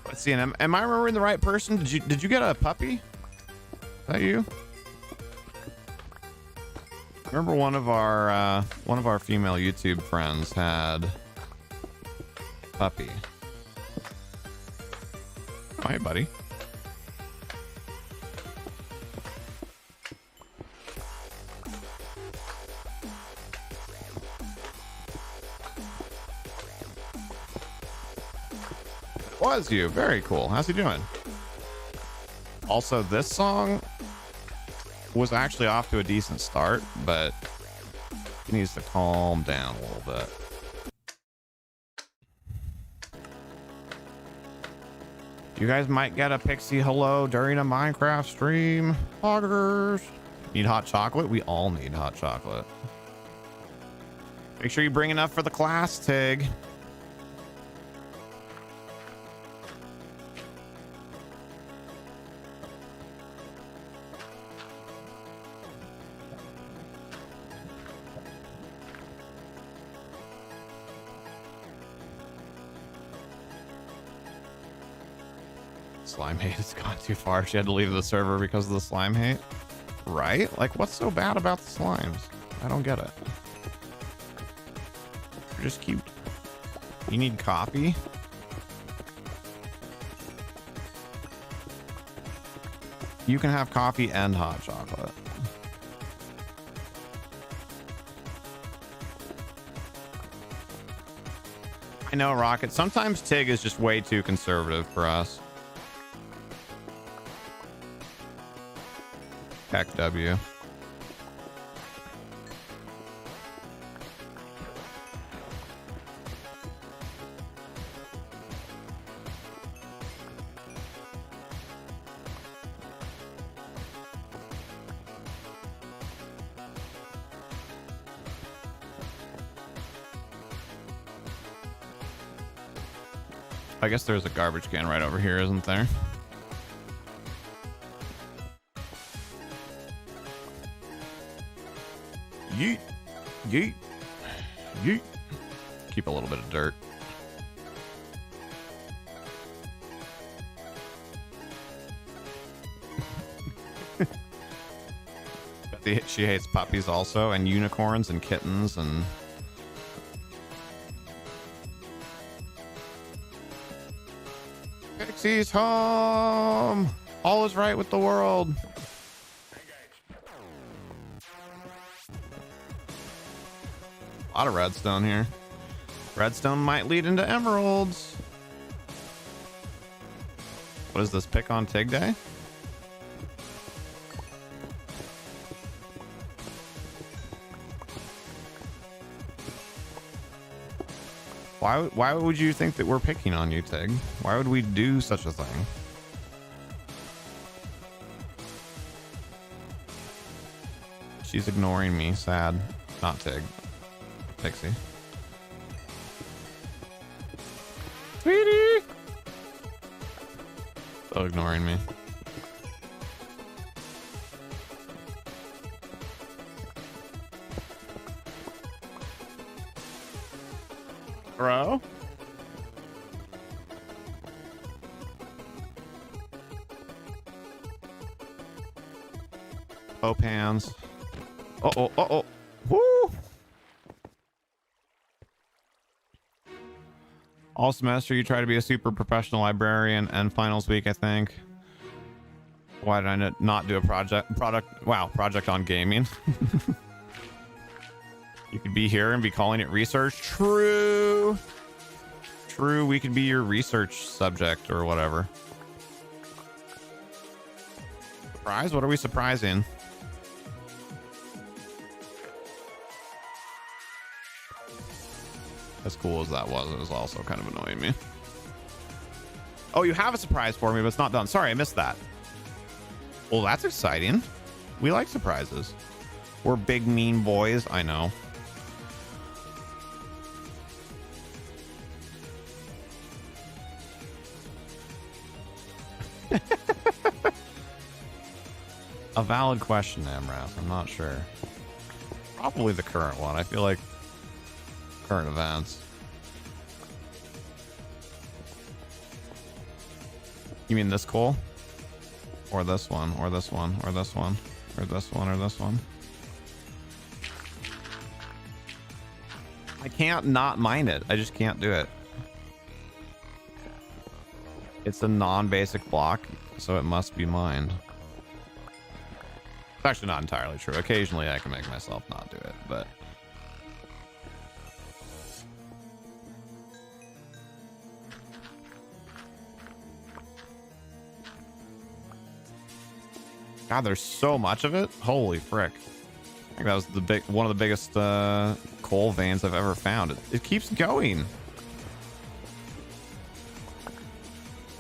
Let's see. Am I remembering the right person? Did you get a puppy? Is that you? Remember one of our female YouTube friends had a puppy. Hi, buddy. It was you. Very cool. How's he doing? Also, this song was actually off to a decent start, but he needs to calm down a little bit. You guys might get a pixie hello during a Minecraft stream. Poggers. Need hot chocolate? We all need hot chocolate. Make sure you bring enough for the class, Tig. Slime hate has gone too far. She had to leave the server because of the slime hate. Right? Like, what's so bad about the slimes? I don't get it. They're just cute. You need coffee? You can have coffee and hot chocolate. I know, Rocket. Sometimes Tig is just way too conservative for us. Heck W. I guess there's a garbage can right over here, isn't there? Yeet. Yeet. Yeet. Keep a little bit of dirt. She hates puppies also, and unicorns and kittens and... Pixie's home! All is right with the world. A lot of redstone here. Redstone might lead into emeralds. What is this, pick on Tig Day? Why would you think that we're picking on you, Tig? Why would we do such a thing? She's ignoring me. Sad. Not Tig. Pixie. Sweetie! Still ignoring me. Bro? Oh, pans. Uh-oh, uh-oh. Woo! All semester, you try to be a super professional librarian, and finals week, I think. Why did I not do a project on gaming? You could be here and be calling it research. True. True, we could be your research subject or whatever. Surprise? What are we surprising? As cool as that was, it was also kind of annoying me. Oh, you have a surprise for me, but it's not done. Sorry, I missed that. Well, that's exciting. We like surprises. We're big mean boys. I know. A valid question, Amrath. I'm not sure. Probably the current one. I feel like current events. You mean this coal? Or this one, or this one, or this one, or this one, or this one? I can't not mine it. I just can't do it. It's a non-basic block, so it must be mined. It's actually not entirely true. Occasionally I can make myself not do it, but... God, there's so much of it. Holy frick. I think that was one of the biggest coal veins I've ever found. It keeps going.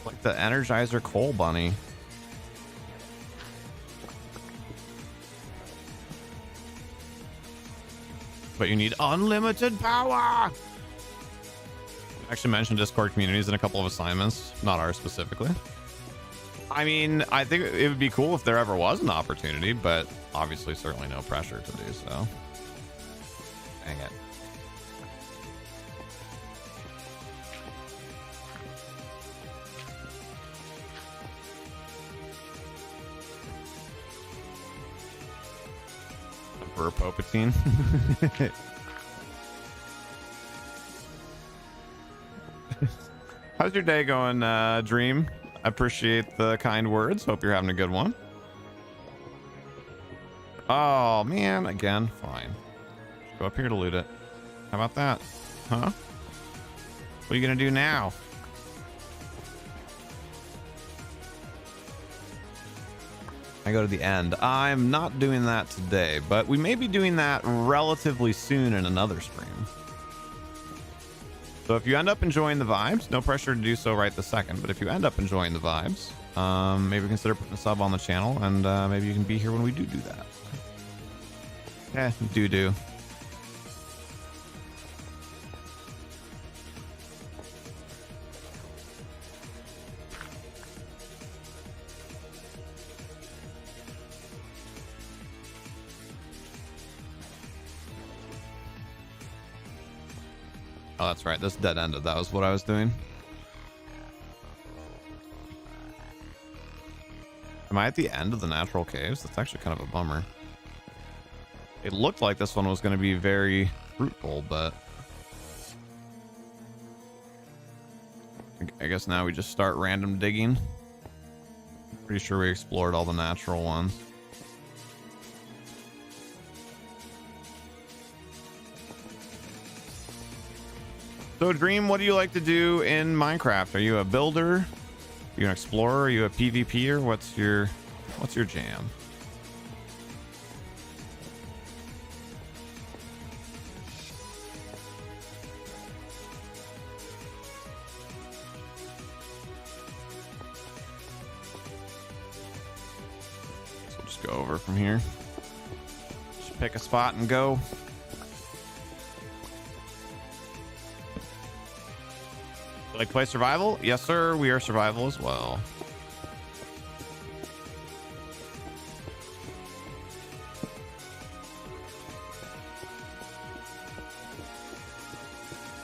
Like the Energizer coal bunny. But you need unlimited power. I actually mentioned Discord communities in a couple of assignments, not ours specifically. I mean, I think it would be cool if there ever was an opportunity, but obviously certainly no pressure to do so. Dang it. Emperor Palpatine. How's your day going, Dream? I appreciate the kind words. Hope you're having a good one. Oh, man. Again. Fine. Just go up here to loot it. How about that? Huh? What are you going to do now? I go to the end. I'm not doing that today, but we may be doing that relatively soon in another stream. So if you end up enjoying the vibes, no pressure to do so right this second, but if you end up enjoying the vibes, maybe consider putting a sub on the channel, and maybe you can be here when we do that. Do. Oh, that's right. This dead ended. That was what I was doing. Am I at the end of the natural caves? That's actually kind of a bummer. It looked like this one was going to be very fruitful, but I guess now we just start random digging. Pretty sure we explored all the natural ones. So Dream, what do you like to do in Minecraft? Are you a builder? Are you an explorer? Are you a PvPer? What's your jam? just go over from here. Just pick a spot and go. Like play survival? Yes, sir. We are survival as well.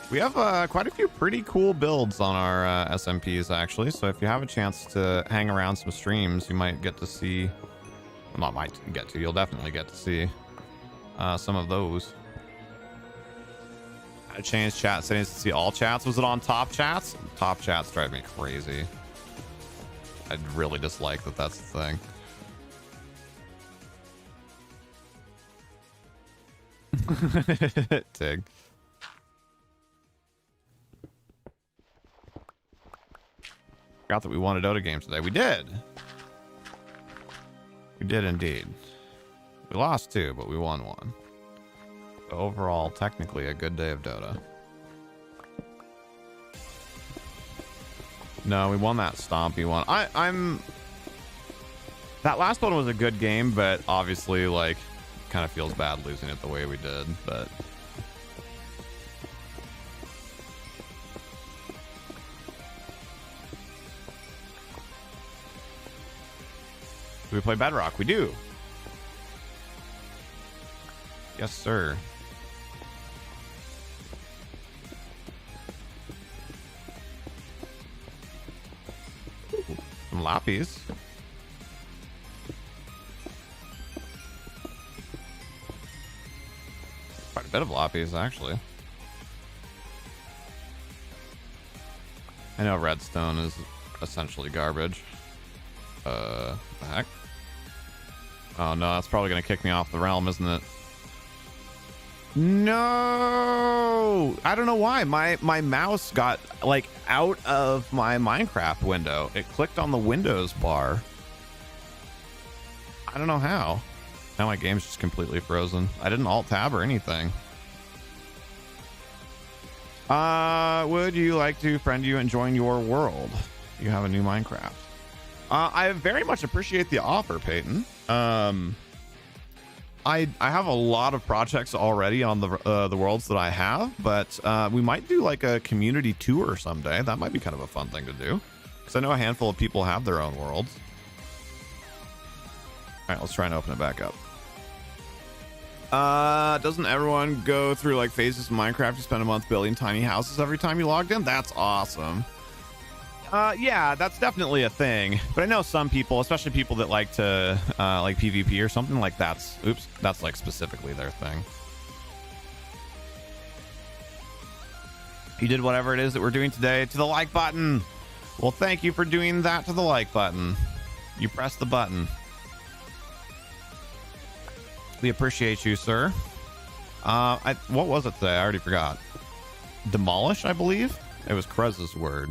We have quite a few pretty cool builds on our SMPs, actually. So if you have a chance to hang around some streams, you might get to see... Well, not might get to. You'll definitely get to see some of those. I changed chat settings to see all chats. Was it on top chats? Top chats drive me crazy. I'd really dislike that that's the thing. Tig. Forgot that we won a Dota game today. We did. We did indeed. We lost 2, but we won 1. So overall, technically a good day of Dota. No, we won that stompy one. I'm... That last one was a good game, but obviously, like, kind of feels bad losing it the way we did, but... Do we play Bedrock? We do. Yes, sir. Some lappies. Quite a bit of lappies, actually. I know redstone is essentially garbage. What the heck? Oh no, that's probably gonna kick me off the realm, isn't it? No, I don't know why my mouse got like out of my Minecraft window. It clicked on the Windows bar. I don't know how. Now my game's just completely frozen. I didn't alt tab or anything. Would you like to friend you and join your world? You have a new Minecraft. I very much appreciate the offer, Peyton. I have a lot of projects already on the worlds that I have, but we might do like a community tour someday. That might be kind of a fun thing to do, because I know a handful of people have their own worlds. All right, let's try and open it back up. Doesn't everyone go through like phases of Minecraft? You spend a month building tiny houses every time you logged in? That's awesome. Yeah, that's definitely a thing. But I know some people, especially people that like to like PvP or something, like that's like specifically their thing. You did whatever it is that we're doing today to the like button. Well, thank you for doing that to the like button. You press the button. We appreciate you, sir. What was it today? I already forgot. Demolish, I believe. It was Krez's word.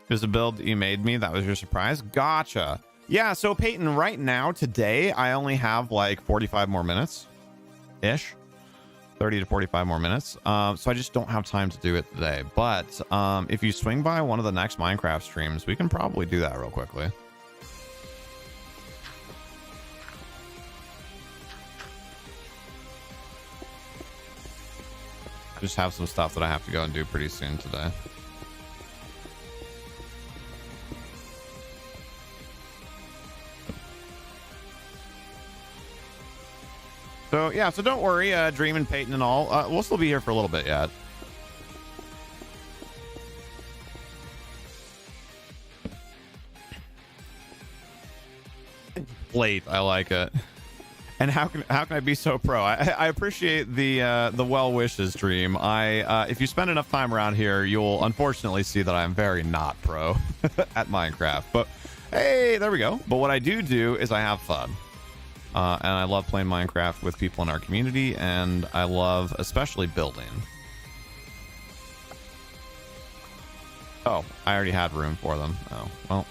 There's a build that you made me. That was your surprise. Gotcha. Yeah, so Peyton, right now, today, I only have like 45 more minutes ish. 30 to 45 more minutes. So I just don't have time to do it today. But if you swing by one of the next Minecraft streams, we can probably do that real quickly. I just have some stuff that I have to go and do pretty soon today. So yeah, so don't worry, Dream and Peyton and all. We'll still be here for a little bit yet. Late, I like it. And how can I be so pro? I appreciate the well wishes, Dream. If you spend enough time around here, you'll unfortunately see that I'm very not pro at Minecraft. But hey, there we go. But what I do is I have fun. And I love playing Minecraft with people in our community, and I love especially building. Oh, I already had room for them. Oh, well.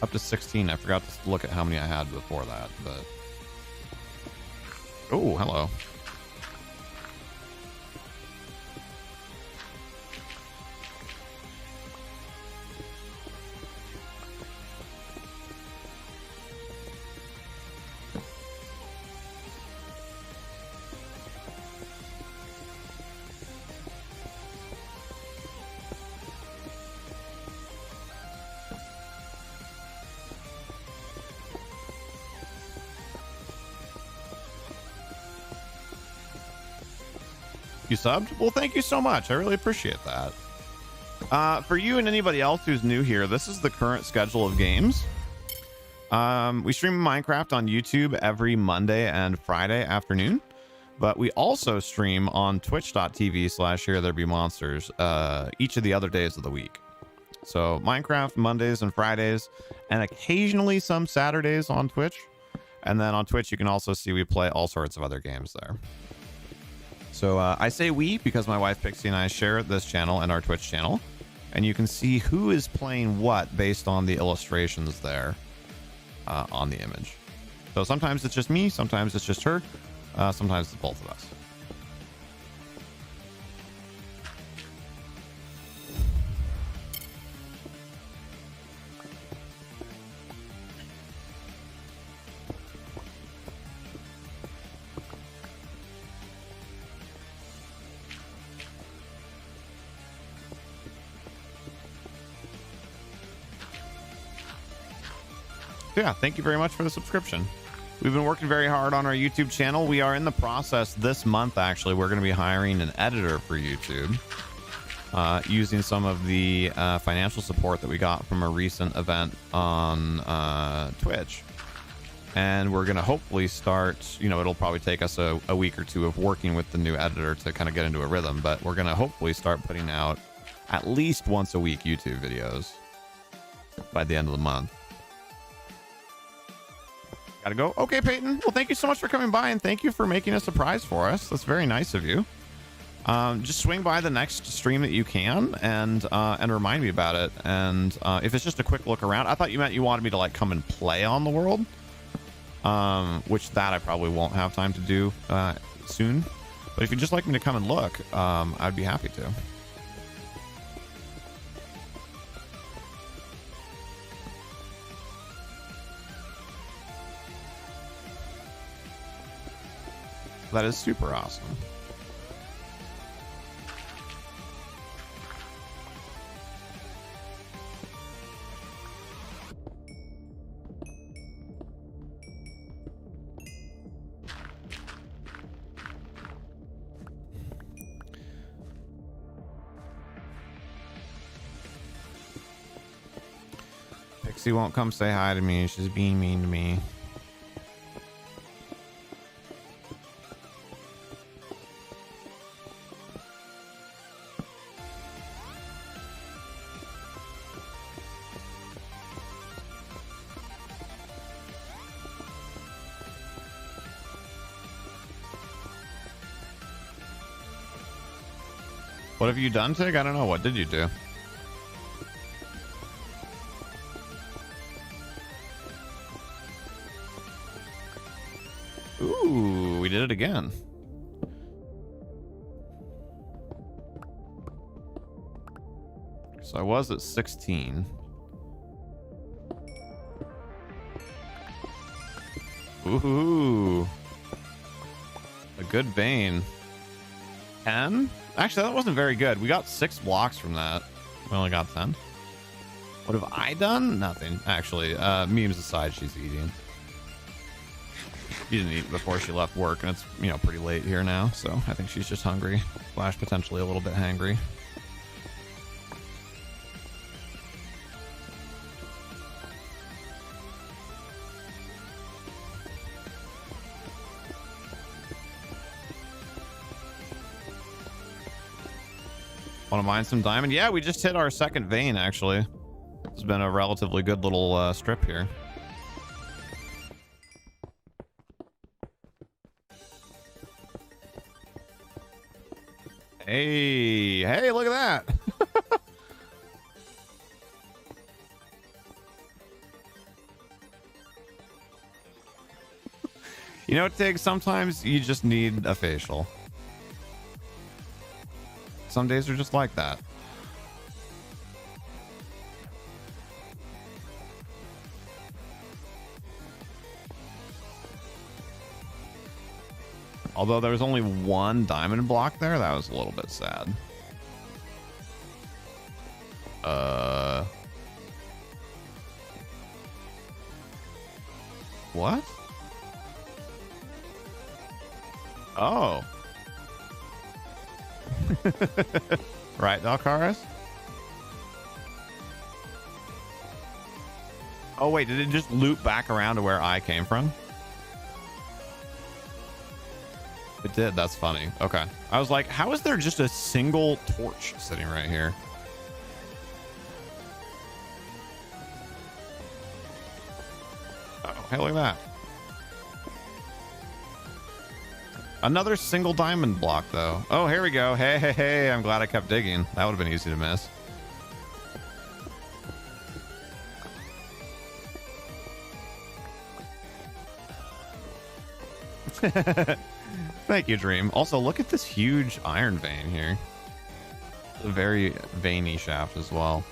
Up to 16. I forgot to look at how many I had before that, but... Oh, hello. You subbed? Well, thank you so much. I really appreciate that. For you and anybody else who's new here, this is the current schedule of games. We stream Minecraft on YouTube every Monday and Friday afternoon, but we also stream on twitch.tv/HereThereBeMonsters each of the other days of the week. So Minecraft Mondays and Fridays, and occasionally some Saturdays on Twitch. And then on Twitch, you can also see we play all sorts of other games there. So I say we because my wife Pixie and I share this channel and our Twitch channel, and you can see who is playing what based on the illustrations there on the image. So sometimes it's just me, sometimes it's just her, sometimes it's both of us. Yeah, thank you very much for the subscription. We've been working very hard on our YouTube channel. We are in the process this month, actually. We're going to be hiring an editor for YouTube, using some of the financial support that we got from a recent event on Twitch. And we're going to hopefully start, you know, it'll probably take us a week or two of working with the new editor to kind of get into a rhythm, but we're going to hopefully start putting out at least once a week YouTube videos by the end of the month. Gotta go. Okay, Peyton. Well, thank you so much for coming by, and thank you for making a surprise for us. That's very nice of you. Just swing by the next stream that you can, and remind me about it. And if it's just a quick look around, I thought you meant you wanted me to like come and play on the world, which that I probably won't have time to do soon. But if you'd just like me to come and look, I'd be happy to. That is super awesome. Pixie won't come say hi to me. She's being mean to me. What have you done, Tig? I don't know. What did you do? Ooh, we did it again. So I was at 16. Ooh. A good vein. 10? Actually, that wasn't very good. We got 6 blocks from that. We only got 10. What have I done? Nothing. Actually, memes aside, she's eating. She didn't eat before she left work, and it's, you know, pretty late here now, so I think she's just hungry. Slash potentially a little bit hangry. Want to mine some diamond? Yeah, we just hit our second vein, actually. It's been a relatively good little strip here. Hey, hey, look at that. You know what, Tig? Sometimes you just need a facial. Some days are just like that. Although there was only 1 diamond block there, that was a little bit sad. What? Oh. Right, Valkaris? Oh, wait, did it just loop back around to where I came from? It did. That's funny. Okay. I was like, how is there just a single torch sitting right here? Oh, hey, look at that. Another single diamond block, though. Oh, here we go. Hey, hey, hey. I'm glad I kept digging. That would have been easy to miss. Thank you, Dream. Also, look at this huge iron vein here. A very veiny shaft as well.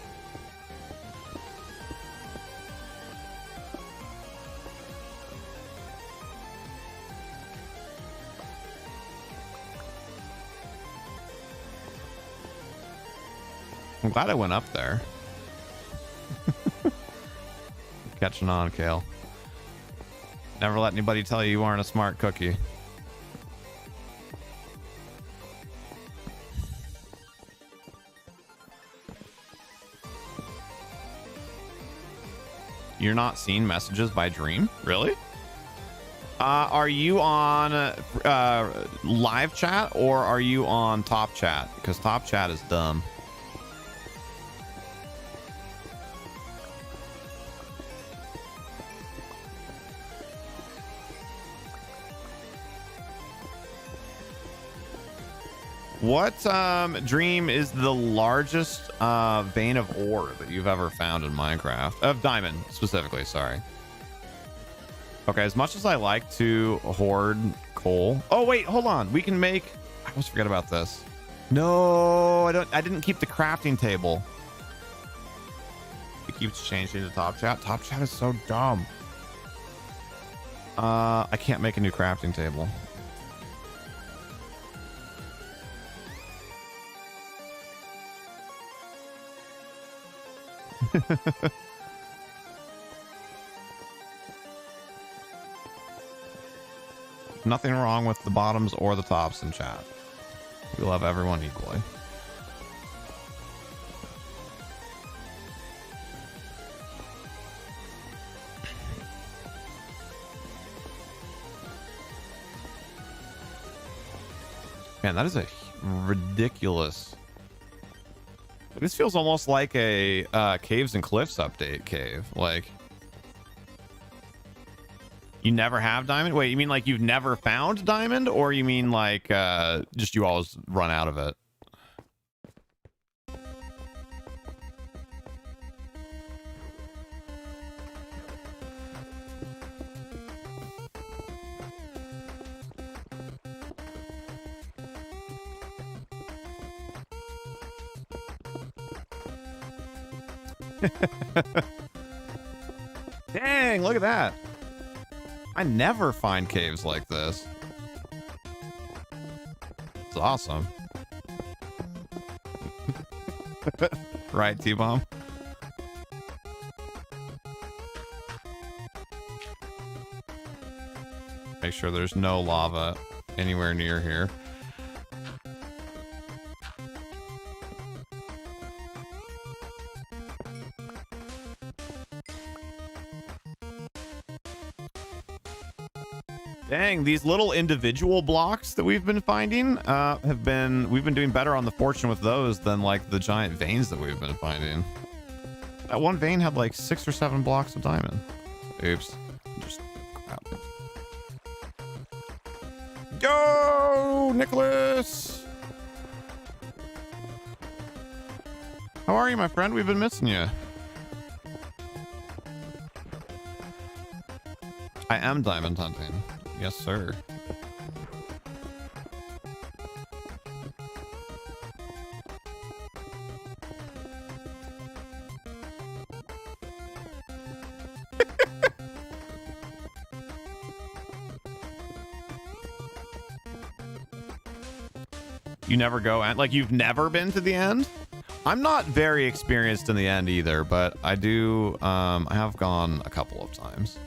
I'm glad I went up there. Catching on, Kale. Never let anybody tell you you aren't a smart cookie. You're not seeing messages by Dream? Really? Are you on live chat or are you on top chat? Because top chat is dumb. What Dream is the largest vein of ore that you've ever found in Minecraft? Of diamond, specifically, sorry. Okay, as much as I like to hoard coal. Oh, wait, hold on. We can make... I almost forget about this. No, I didn't keep the crafting table. It keeps changing to top chat. Top chat is so dumb. I can't make a new crafting table. Nothing wrong with the bottoms or the tops in chat. We love everyone equally. Man, that is a ridiculous... This feels almost like a Caves and Cliffs update cave. Like, you never have diamond? Wait, you mean like you've never found diamond? Or you mean like just you always run out of it? Dang, look at that. I never find caves like this. It's awesome. Right, T-Bomb? Make sure there's no lava anywhere near here. Dang, these little individual blocks that we've been finding we've been doing better on the fortune with those than like the giant veins that we've been finding. That one vein had like 6 or 7 blocks of diamond. Oops. Just crap. Go, Nicholas! How are you, my friend? We've been missing you. I am diamond hunting. Yes, sir. You never go and like you've never been to the end? I'm not very experienced in the end either, but I do I have gone a couple of times.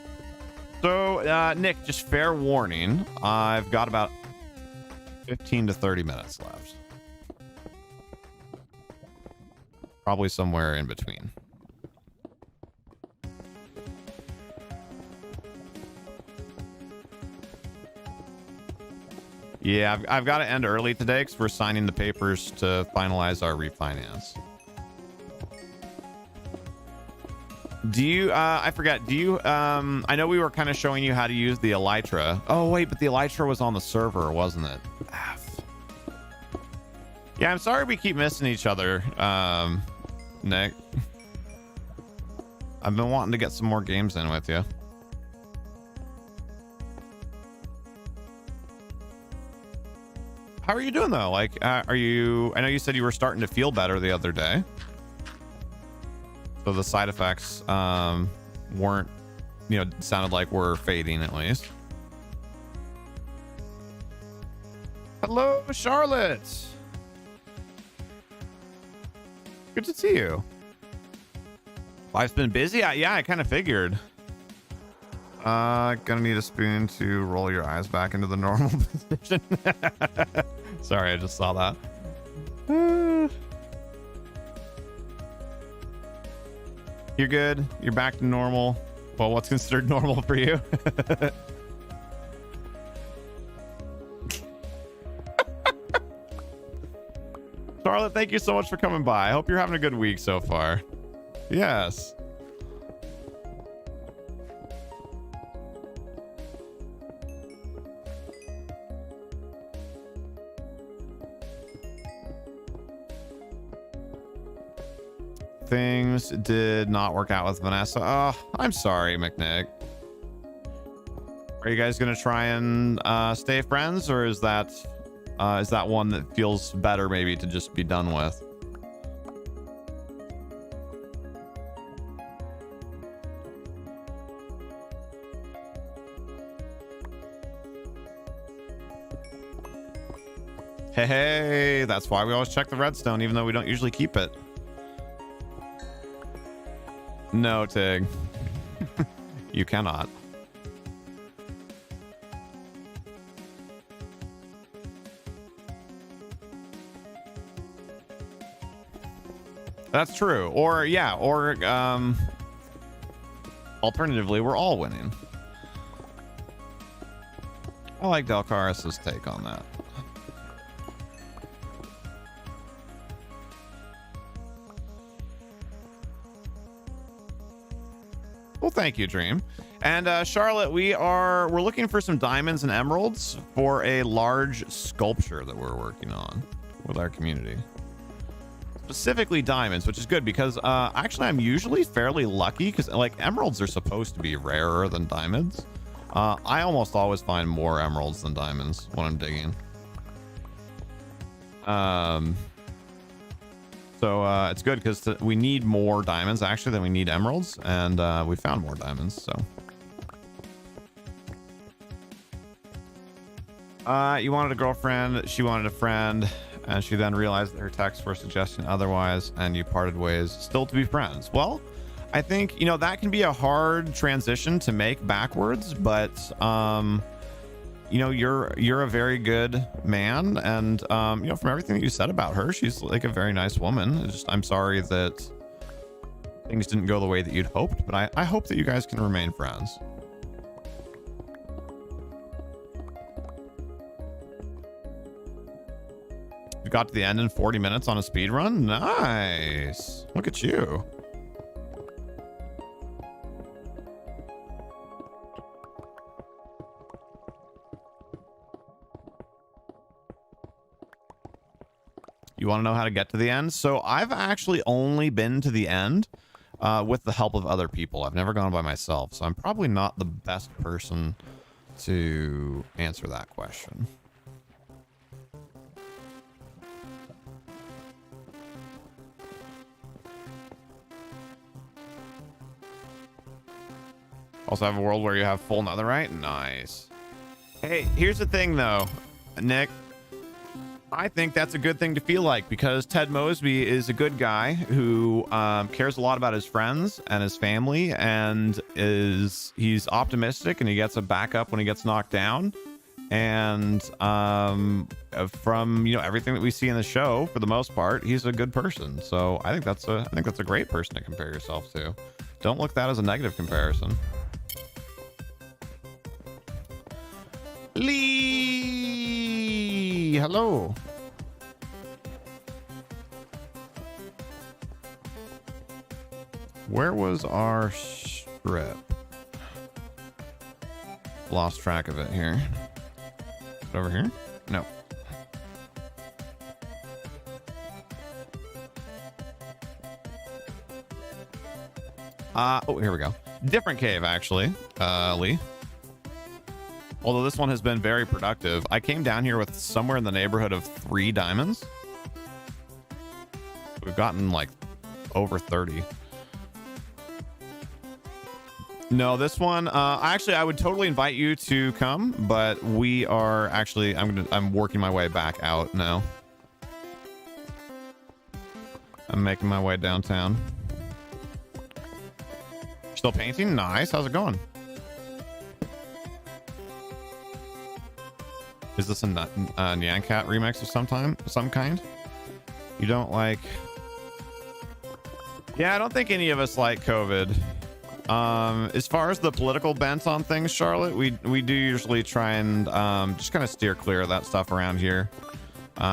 So, Nick, just fair warning, I've got about 15 to 30 minutes left. Probably somewhere in between. Yeah, I've got to end early today because we're signing the papers to finalize our refinance. Do you, I forget, do you, I know we were kind of showing you how to use the elytra. Oh, wait, but the elytra was on the server, wasn't it? F. Yeah, I'm sorry we keep missing each other, Nick. I've been wanting to get some more games in with you. How are you doing though? Like, are you, I know you said you were starting to feel better the other day. So the side effects weren't, you know, sounded like were fading at least. Hello, Charlotte. Good to see you. Life's been busy. Yeah, I kind of figured. Gonna need a spoon to roll your eyes back into the normal position. Sorry, I just saw that. You're good. You're back to normal. Well, what's considered normal for you? Charlotte, thank you so much for coming by. I hope you're having a good week so far. Yes. Things did not work out with Vanessa. Oh, I'm sorry, McNick. Are you guys gonna try and stay friends, or is that one that feels better maybe to just be done with? Hey, that's why we always check the redstone, even though we don't usually keep it. No, Tig. You cannot. That's true. Or yeah, or alternatively, we're all winning. I like Delcaris's take on that. Well, thank you, Dream. And Charlotte, we're looking for some diamonds and emeralds for a large sculpture that we're working on with our community. Specifically diamonds, which is good because actually I'm usually fairly lucky because like emeralds are supposed to be rarer than diamonds. I almost always find more emeralds than diamonds when I'm digging. So it's good because we need more diamonds actually than we need emeralds, and we found more diamonds. So you wanted a girlfriend, she wanted a friend, and she then realized that her texts were suggesting otherwise, and you parted ways, still to be friends. Well, I think, you know, that can be a hard transition to make backwards, but you know, you're a very good man, and you know, from everything that you said about her, she's like a very nice woman. It's just, I'm sorry that things didn't go the way that you'd hoped, but I hope that you guys can remain friends. You got to the end in 40 minutes on a speed run. Nice. Look at you. You want to know how to get to the end? So I've actually only been to the end with the help of other people. I've never gone by myself, so I'm probably not the best person to answer that question. Also have a world where you have full netherite. Nice. Hey, here's the thing though, Nick. I think that's a good thing to feel like, because Ted Mosby is a good guy who cares a lot about his friends and his family, and he's optimistic, and he gets a backup when he gets knocked down. And from everything that we see in the show, for the most part, he's a good person. So I think that's a great person to compare yourself to. Don't look at that as a negative comparison. Lee, hello. Where was our strip? Lost track of it here. Over here? No. Oh, here we go. Different cave, actually, Lee. Although this one has been very productive. I came down here with somewhere in the neighborhood of 3 diamonds. We've gotten like over 30. No, this one, actually, I would totally invite you to come, but we are actually, I'm working my way back out now. I'm making my way downtown. Still painting? Nice. How's it going? Is this a Nyan Cat remix of some kind? You don't like? Yeah, I don't think any of us like COVID. As far as the political bent on things, Charlotte, we do usually try and just kind of steer clear of that stuff around here.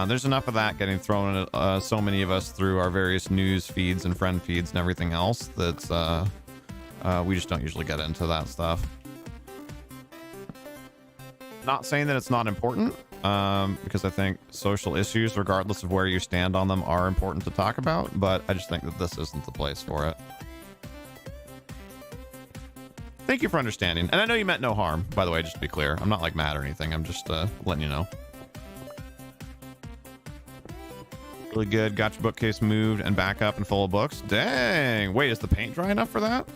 There's enough of that getting thrown at so many of us through our various news feeds and friend feeds and everything else that we just don't usually get into that stuff. Not saying that it's not important, because I think social issues, regardless of where you stand on them, are important to talk about, but I just think that this isn't the place for it. Thank you for understanding. And I know you meant no harm, by the way, just to be clear. I'm not like mad or anything. I'm just letting you know. Really good. Got your bookcase moved and back up and full of books. Dang. Wait, is the paint dry enough for that?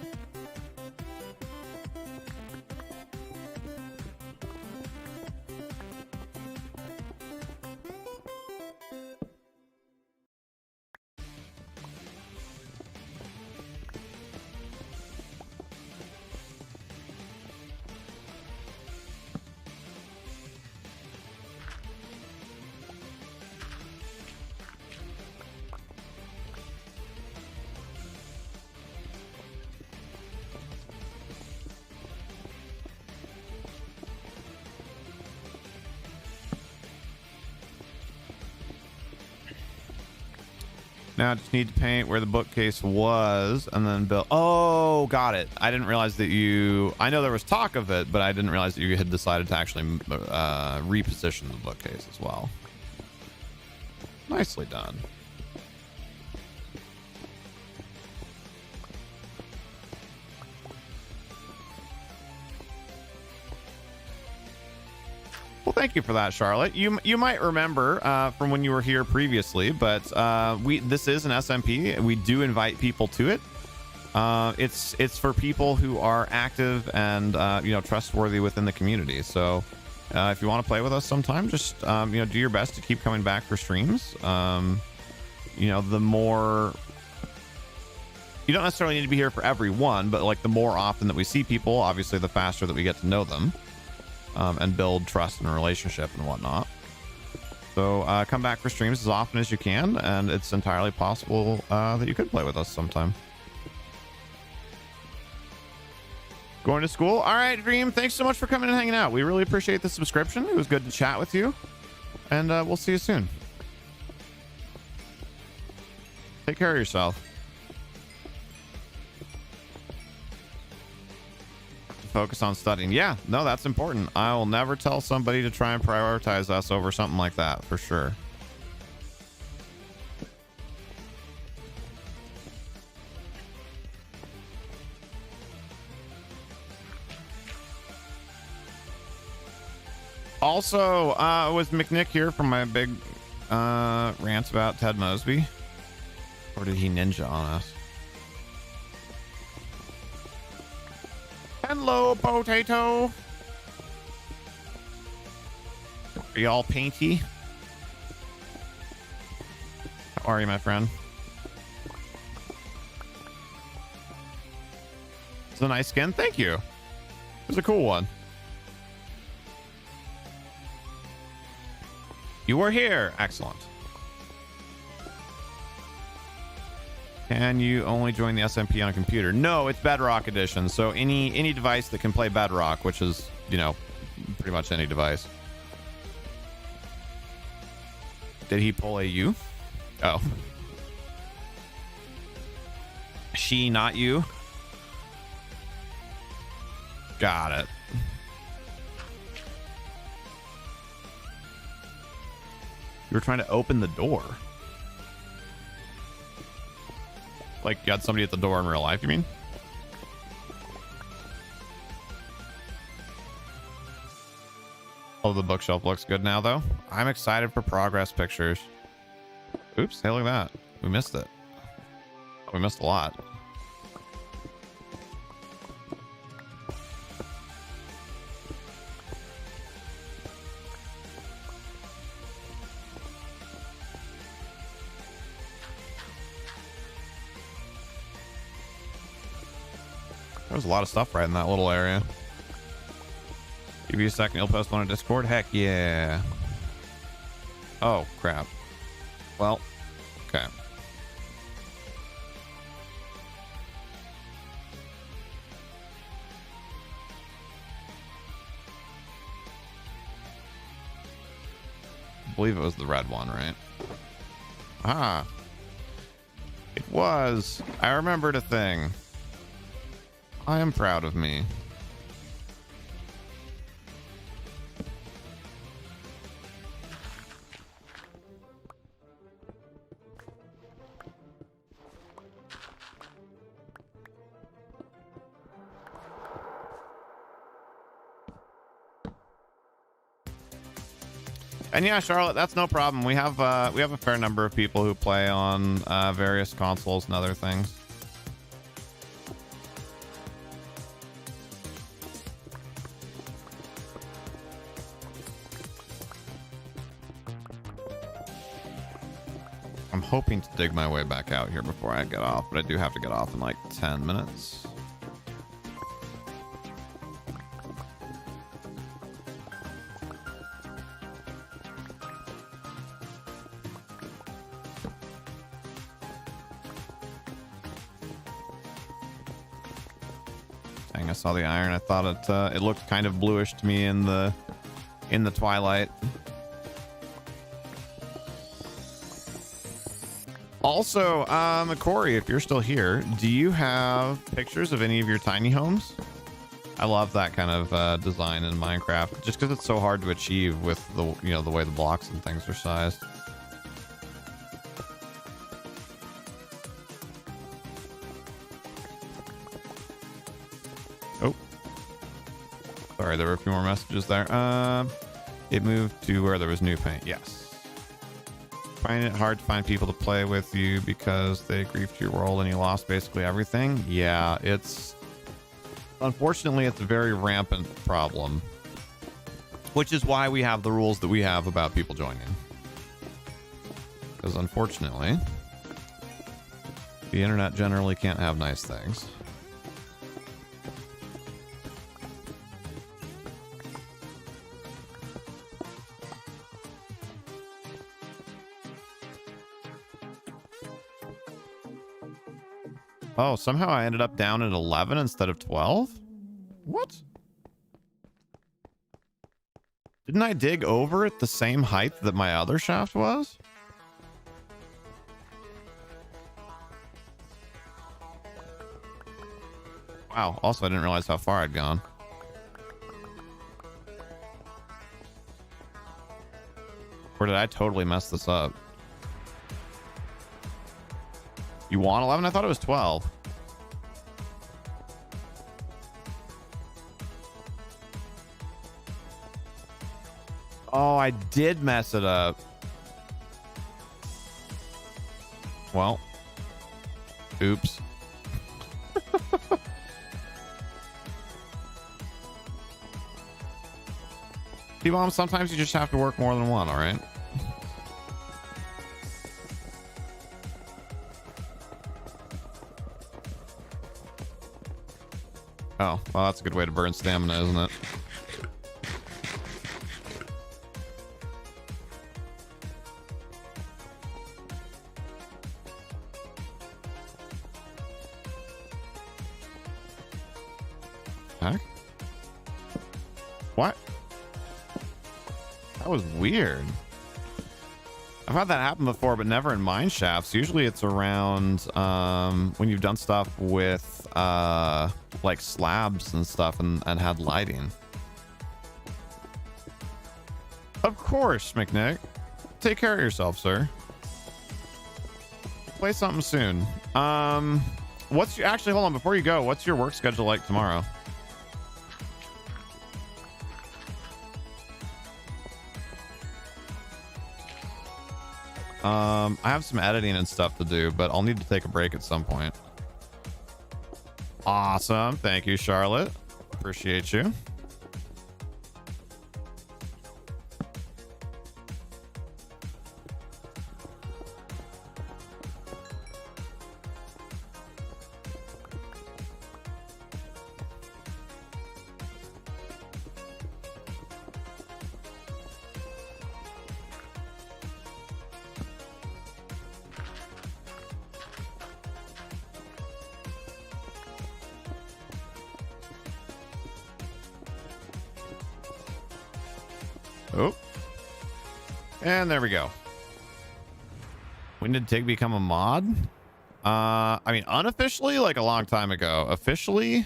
Now I just need to paint where the bookcase was and then build. Oh, got it. I didn't realize that I know there was talk of it, but I didn't realize that you had decided to actually reposition the bookcase as well. Nicely done. Well, thank you for that, Charlotte. You might remember from when you were here previously, but this is an SMP. We do invite people to it. It's for people who are active and trustworthy within the community. So if you want to play with us sometime, just do your best to keep coming back for streams. The more, you don't necessarily need to be here for every one, but like the more often that we see people, obviously the faster that we get to know them. And build trust and relationship and whatnot. So come back for streams as often as you can, and it's entirely possible that you could play with us sometime. Going to school? All right, Dream. Thanks so much for coming and hanging out. We really appreciate the subscription. It was good to chat with you, and we'll see you soon. Take care of yourself. Focus on studying. Yeah, no, that's important. I will never tell somebody to try and prioritize us over something like that, for sure. Also, was McNick here for my big rant about Ted Mosby? Or did he ninja on us? Hello, potato. Are you all painty? How are you, my friend? It's a nice skin. Thank you. It's a cool one. You were here. Excellent. Can you only join the SMP on a computer? No, it's Bedrock Edition. So any device that can play Bedrock, which is, you know, pretty much any device. Did he pull a you? Oh. She, not you. Got it. You were trying to open the door. Like you had somebody at the door in real life, you mean? Oh, the bookshelf looks good now, though. I'm excited for progress pictures. Oops, hey, look at that. We missed it. We missed a lot. There's a lot of stuff right in that little area. Give you a second, you'll post one on Discord? Heck yeah. Oh, crap. Well, okay. I believe it was the red one, right? Ah. It was. I remembered a thing. I am proud of me. And yeah, Charlotte, that's no problem. We have a fair number of people who play on various consoles and other things. I'm hoping to dig my way back out here before I get off, but I do have to get off in like 10 minutes. Dang, I saw the iron. I thought it looked kind of bluish to me in the twilight. Also, Corey, if you're still here, do you have pictures of any of your tiny homes? I love that kind of design in Minecraft, just because it's so hard to achieve with the the way the blocks and things are sized. Oh, sorry, there were a few more messages there. It moved to where there was new paint. Yes. Find it hard to find people to play with you because they griefed your world and you lost basically everything. Yeah, unfortunately it's a very rampant problem, which is why we have the rules that we have about people joining, because unfortunately the internet generally can't have nice things. Oh, somehow I ended up down at 11 instead of 12? What? Didn't I dig over at the same height that my other shaft was? Wow, also I didn't realize how far I'd gone. Or did I totally mess this up? You want 11? I thought it was 12. Oh, I did mess it up. Well, oops. T-Bomb, sometimes you just have to work more than one, all right? Oh, well, that's a good way to burn stamina, isn't it? heck? What? That was weird. I've had that happen before, but never in mine shafts. Usually it's around when you've done stuff with like slabs and stuff and had lighting. Of course, McNick. Take care of yourself, sir. Play something soon. What's your, actually, hold on, before you go, what's your work schedule like tomorrow? I have some editing and stuff to do, but I'll need to take a break at some point. Awesome. Thank you, Charlotte. Appreciate you. Oh, and there we go. When did Tig become a mod? I mean, unofficially, like a long time ago. Officially,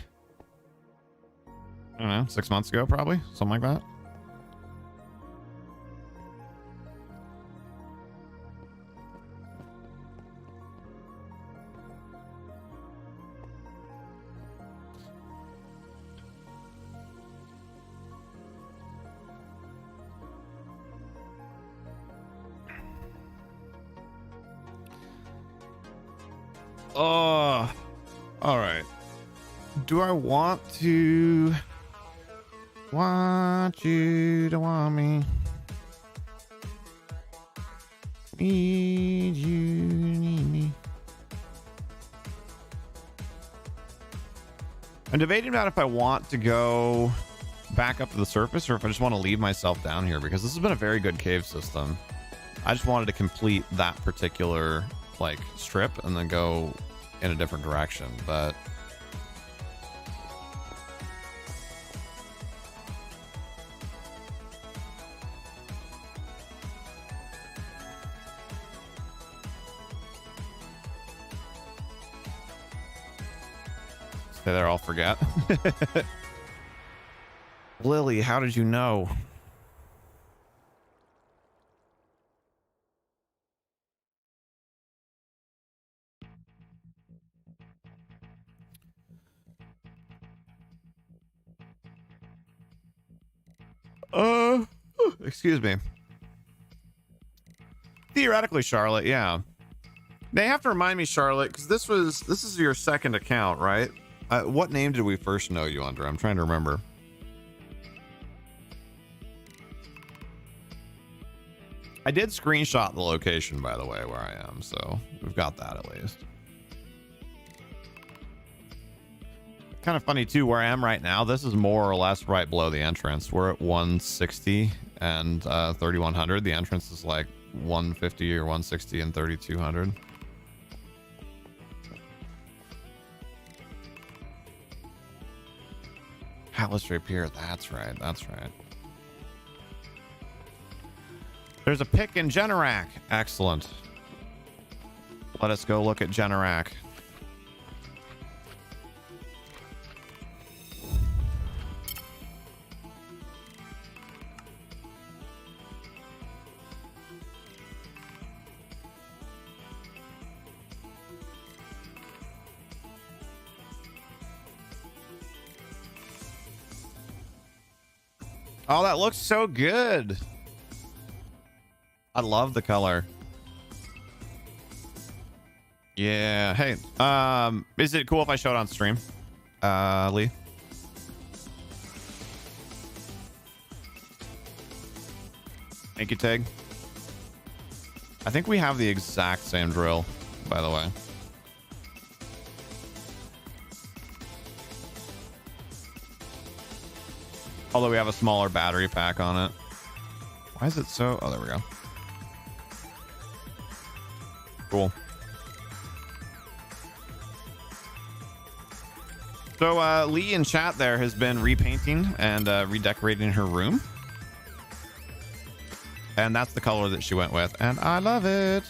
I don't know, 6 months ago, probably, something like that. Oh, all right. Do I want you to want me? Need you, need me. I'm debating about if I want to go back up to the surface or if I just want to leave myself down here, because this has been a very good cave system. I just wanted to complete that particular like strip and then go in a different direction, but stay there, I'll forget. Lily, how did you know? Excuse me. Theoretically, Charlotte, yeah. They have to remind me, Charlotte, because this is your second account, right? What name did we first know you under? I'm trying to remember. I did screenshot the location, by the way, where I am, so we've got that at least. Kind of funny too, where I am right now, this is more or less right below the entrance. We're at 160 and 3100. The entrance is like 150 or 160 and 3200. Atlas Rapier, that's right, that's right. There's a pick in Generac. Excellent. Let us go look at Generac. Oh, that looks so good. I love the color. Yeah. Hey, is it cool if I show it on stream? Lee? Thank you, Tag. I think we have the exact same drill, by the way. Although we have a smaller battery pack on it. Why is it so... Oh, there we go. Cool. So Lee in chat there has been repainting and redecorating her room. And that's the color that she went with. And I love it.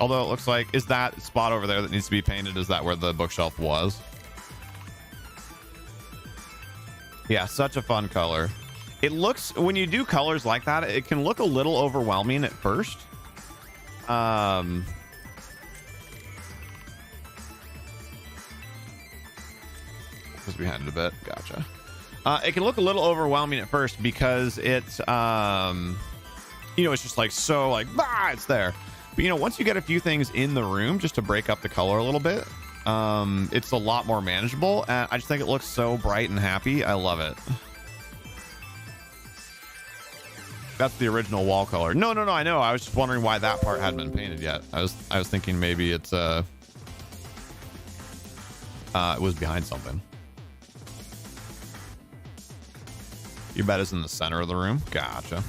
Although it looks like, is that spot over there that needs to be painted? Is that where the bookshelf was? Yeah, such a fun color. It looks, when you do colors like that, it can look a little overwhelming at first. Because behind it a bit. Gotcha. It can look a little overwhelming at first because it's, you know, it's just like, so like, ah, it's there. But, you know, once you get a few things in the room just to break up the color a little bit, it's a lot more manageable. And I just think it looks so bright and happy. I love it. That's the original wall color. No, I know. I was just wondering why that part hadn't been painted yet. I was thinking maybe it's, it was behind something. Your bed is in the center of the room. Gotcha.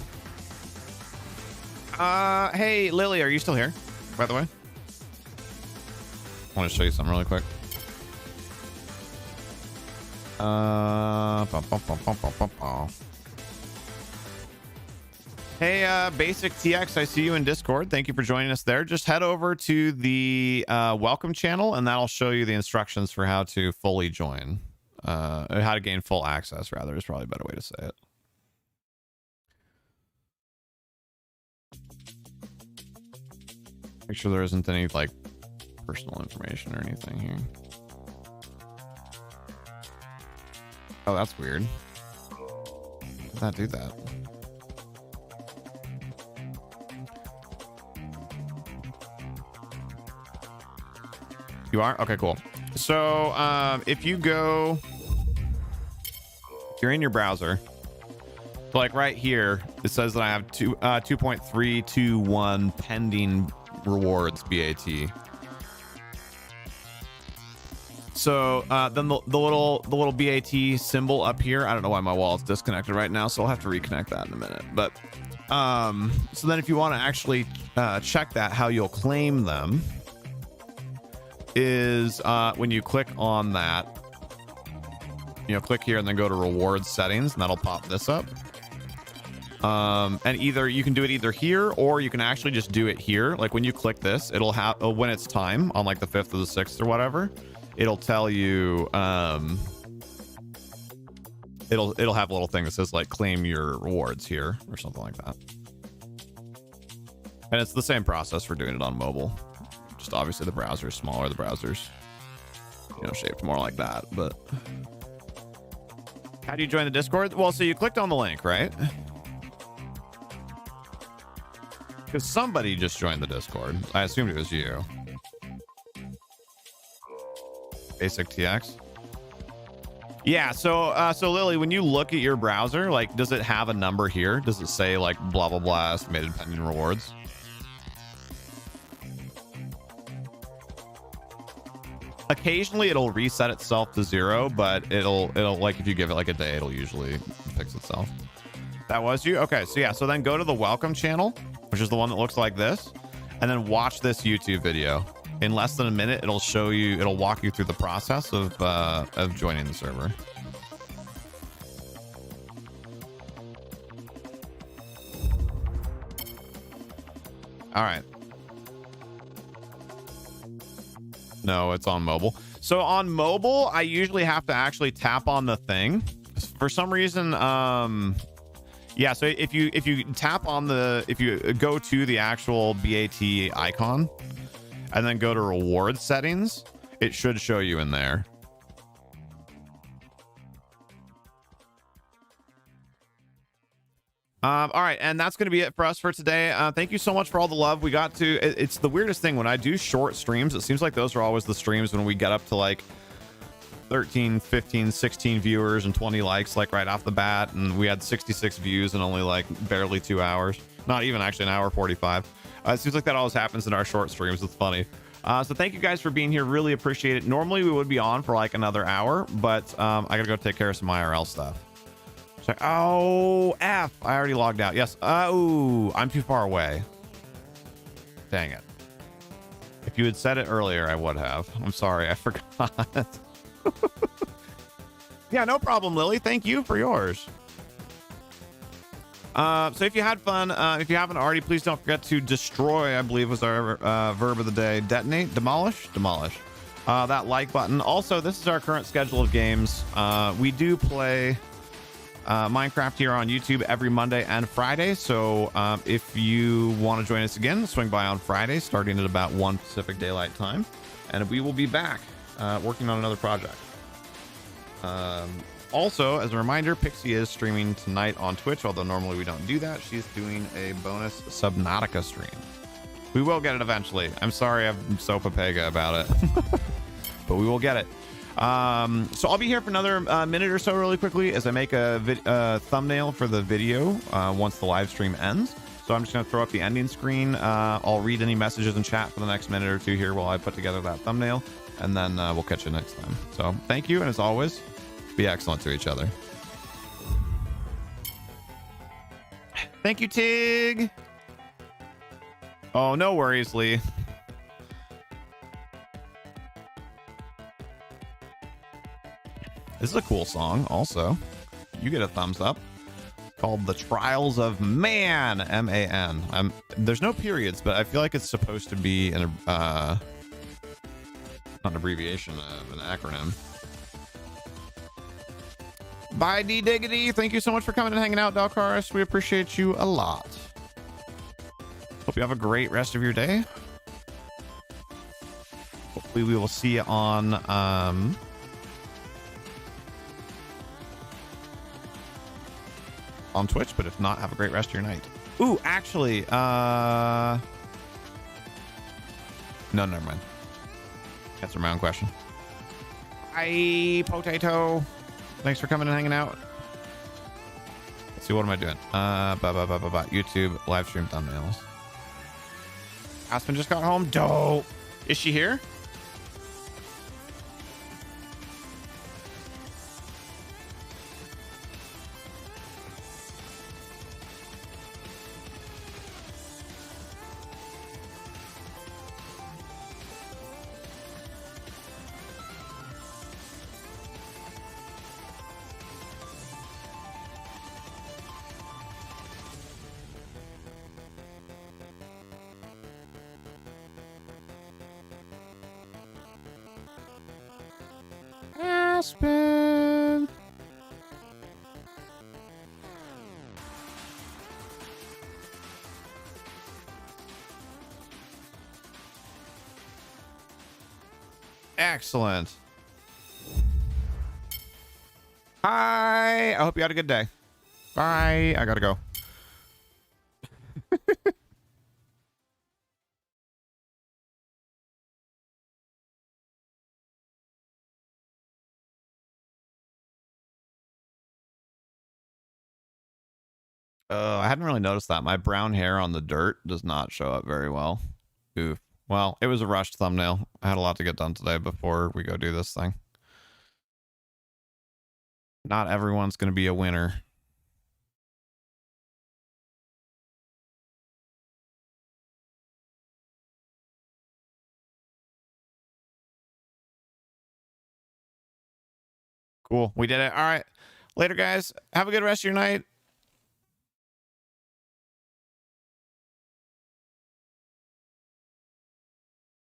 Hey, Lily, are you still here, by the way? I want to show you something really quick. Hey, Basic TX, I see you in Discord. Thank you for joining us there. Just head over to the welcome channel, and that'll show you the instructions for how to fully join. How to gain full access, rather, is probably a better way to say it. Make sure there isn't any, like, personal information or anything here. Oh, that's weird. Did that do that? You are? Okay, cool. So, if you go... You're in your browser. So, like, right here, it says that I have 2.321 pending rewards, BAT. So then the little BAT symbol up here, I don't know why my wall is disconnected right now, so I'll have to reconnect that in a minute. But so then if you want to actually check that, how you'll claim them is when you click on that, you know, click here and then go to rewards settings, and that'll pop this up. And either you can do it either here, or you can actually just do it here. Like when you click this, it'll have, when it's time on like the 5th or the 6th or whatever, it'll tell you, it'll have a little thing that says like claim your rewards here or something like that. And it's the same process for doing it on mobile. Just obviously the browser is smaller, the browser's, you know, shaped more like that. But how do you join the Discord? Well, so you clicked on the link, right? Because somebody just joined the Discord. I assumed it was you. Basic TX. Yeah, so Lily, when you look at your browser, like, does it have a number here? Does it say like blah blah blah estimated pending rewards? Occasionally it'll reset itself to 0, but it'll like, if you give it like a day, it'll usually fix itself. That was you? Okay, so yeah, so then go to the welcome channel, which is the one that looks like this, and then watch this YouTube video. In less than a minute, it'll show you, it'll walk you through the process of joining the server. All right. No, it's on mobile. So on mobile, I usually have to actually tap on the thing. For some reason, yeah, so if you tap on the, if you go to the actual BAT icon and then go to reward settings, it should show you in there. All right, and that's going to be it for us for today. Thank you so much for all the love we got to. It's the weirdest thing when I do short streams. It seems like those are always the streams when we get up to like 13, 15, 16 viewers and 20 likes, like right off the bat. And we had 66 views in only like barely 2 hours. Not even actually an hour 45. It seems like that always happens in our short streams. It's funny. So thank you guys for being here. Really appreciate it. Normally we would be on for like another hour, but I gotta go take care of some IRL stuff. It's like, oh, F, I already logged out. Yes. Oh, I'm too far away. Dang it. If you had said it earlier, I would have. I'm sorry, I forgot. Yeah, no problem, Lily. Thank you for yours. So if you had fun, if you haven't already, please don't forget to destroy, I believe was our verb of the day. Detonate, demolish, demolish. That like button. Also, this is our current schedule of games. We do play Minecraft here on YouTube every Monday and Friday. So if you want to join us again, swing by on Friday, starting at about 1 Pacific Daylight Time. And we will be back working on another project. Also, as a reminder, Pixie is streaming tonight on Twitch, although normally we don't do that. She's doing a bonus Subnautica stream. We will get it eventually. I'm sorry I'm so papega about it, but we will get it. So I'll be here for another minute or so really quickly as I make a thumbnail for the video once the live stream ends. So I'm just going to throw up the ending screen. I'll read any messages in chat for the next minute or two here while I put together that thumbnail, and then we'll catch you next time. So thank you, and as always, be excellent to each other. Thank you, Tig. Oh, no worries, Lee. This is a cool song also. You get a thumbs up. Called The Trials of Man, M-A-N. There's no periods, but I feel like it's supposed to be an not an abbreviation of an acronym. Bye, D Diggity. Thank you so much for coming and hanging out, Dalcaris. We appreciate you a lot. Hope you have a great rest of your day. Hopefully we will see you on Twitch, but if not, have a great rest of your night. Ooh, actually, no, never mind. Answer my own question. Hi, Potato. Thanks for coming and hanging out. Let's see, what am I doing? YouTube live stream thumbnails. Aspen just got home. Dope. Is she here? Aspen. Excellent. Hi. I hope you had a good day. Bye. I gotta go. I hadn't really noticed that. My brown hair on the dirt does not show up very well. Oof. Well, it was a rushed thumbnail. I had a lot to get done today before we go do this thing. Not everyone's going to be a winner. Cool. We did it. All right. Later, guys. Have a good rest of your night.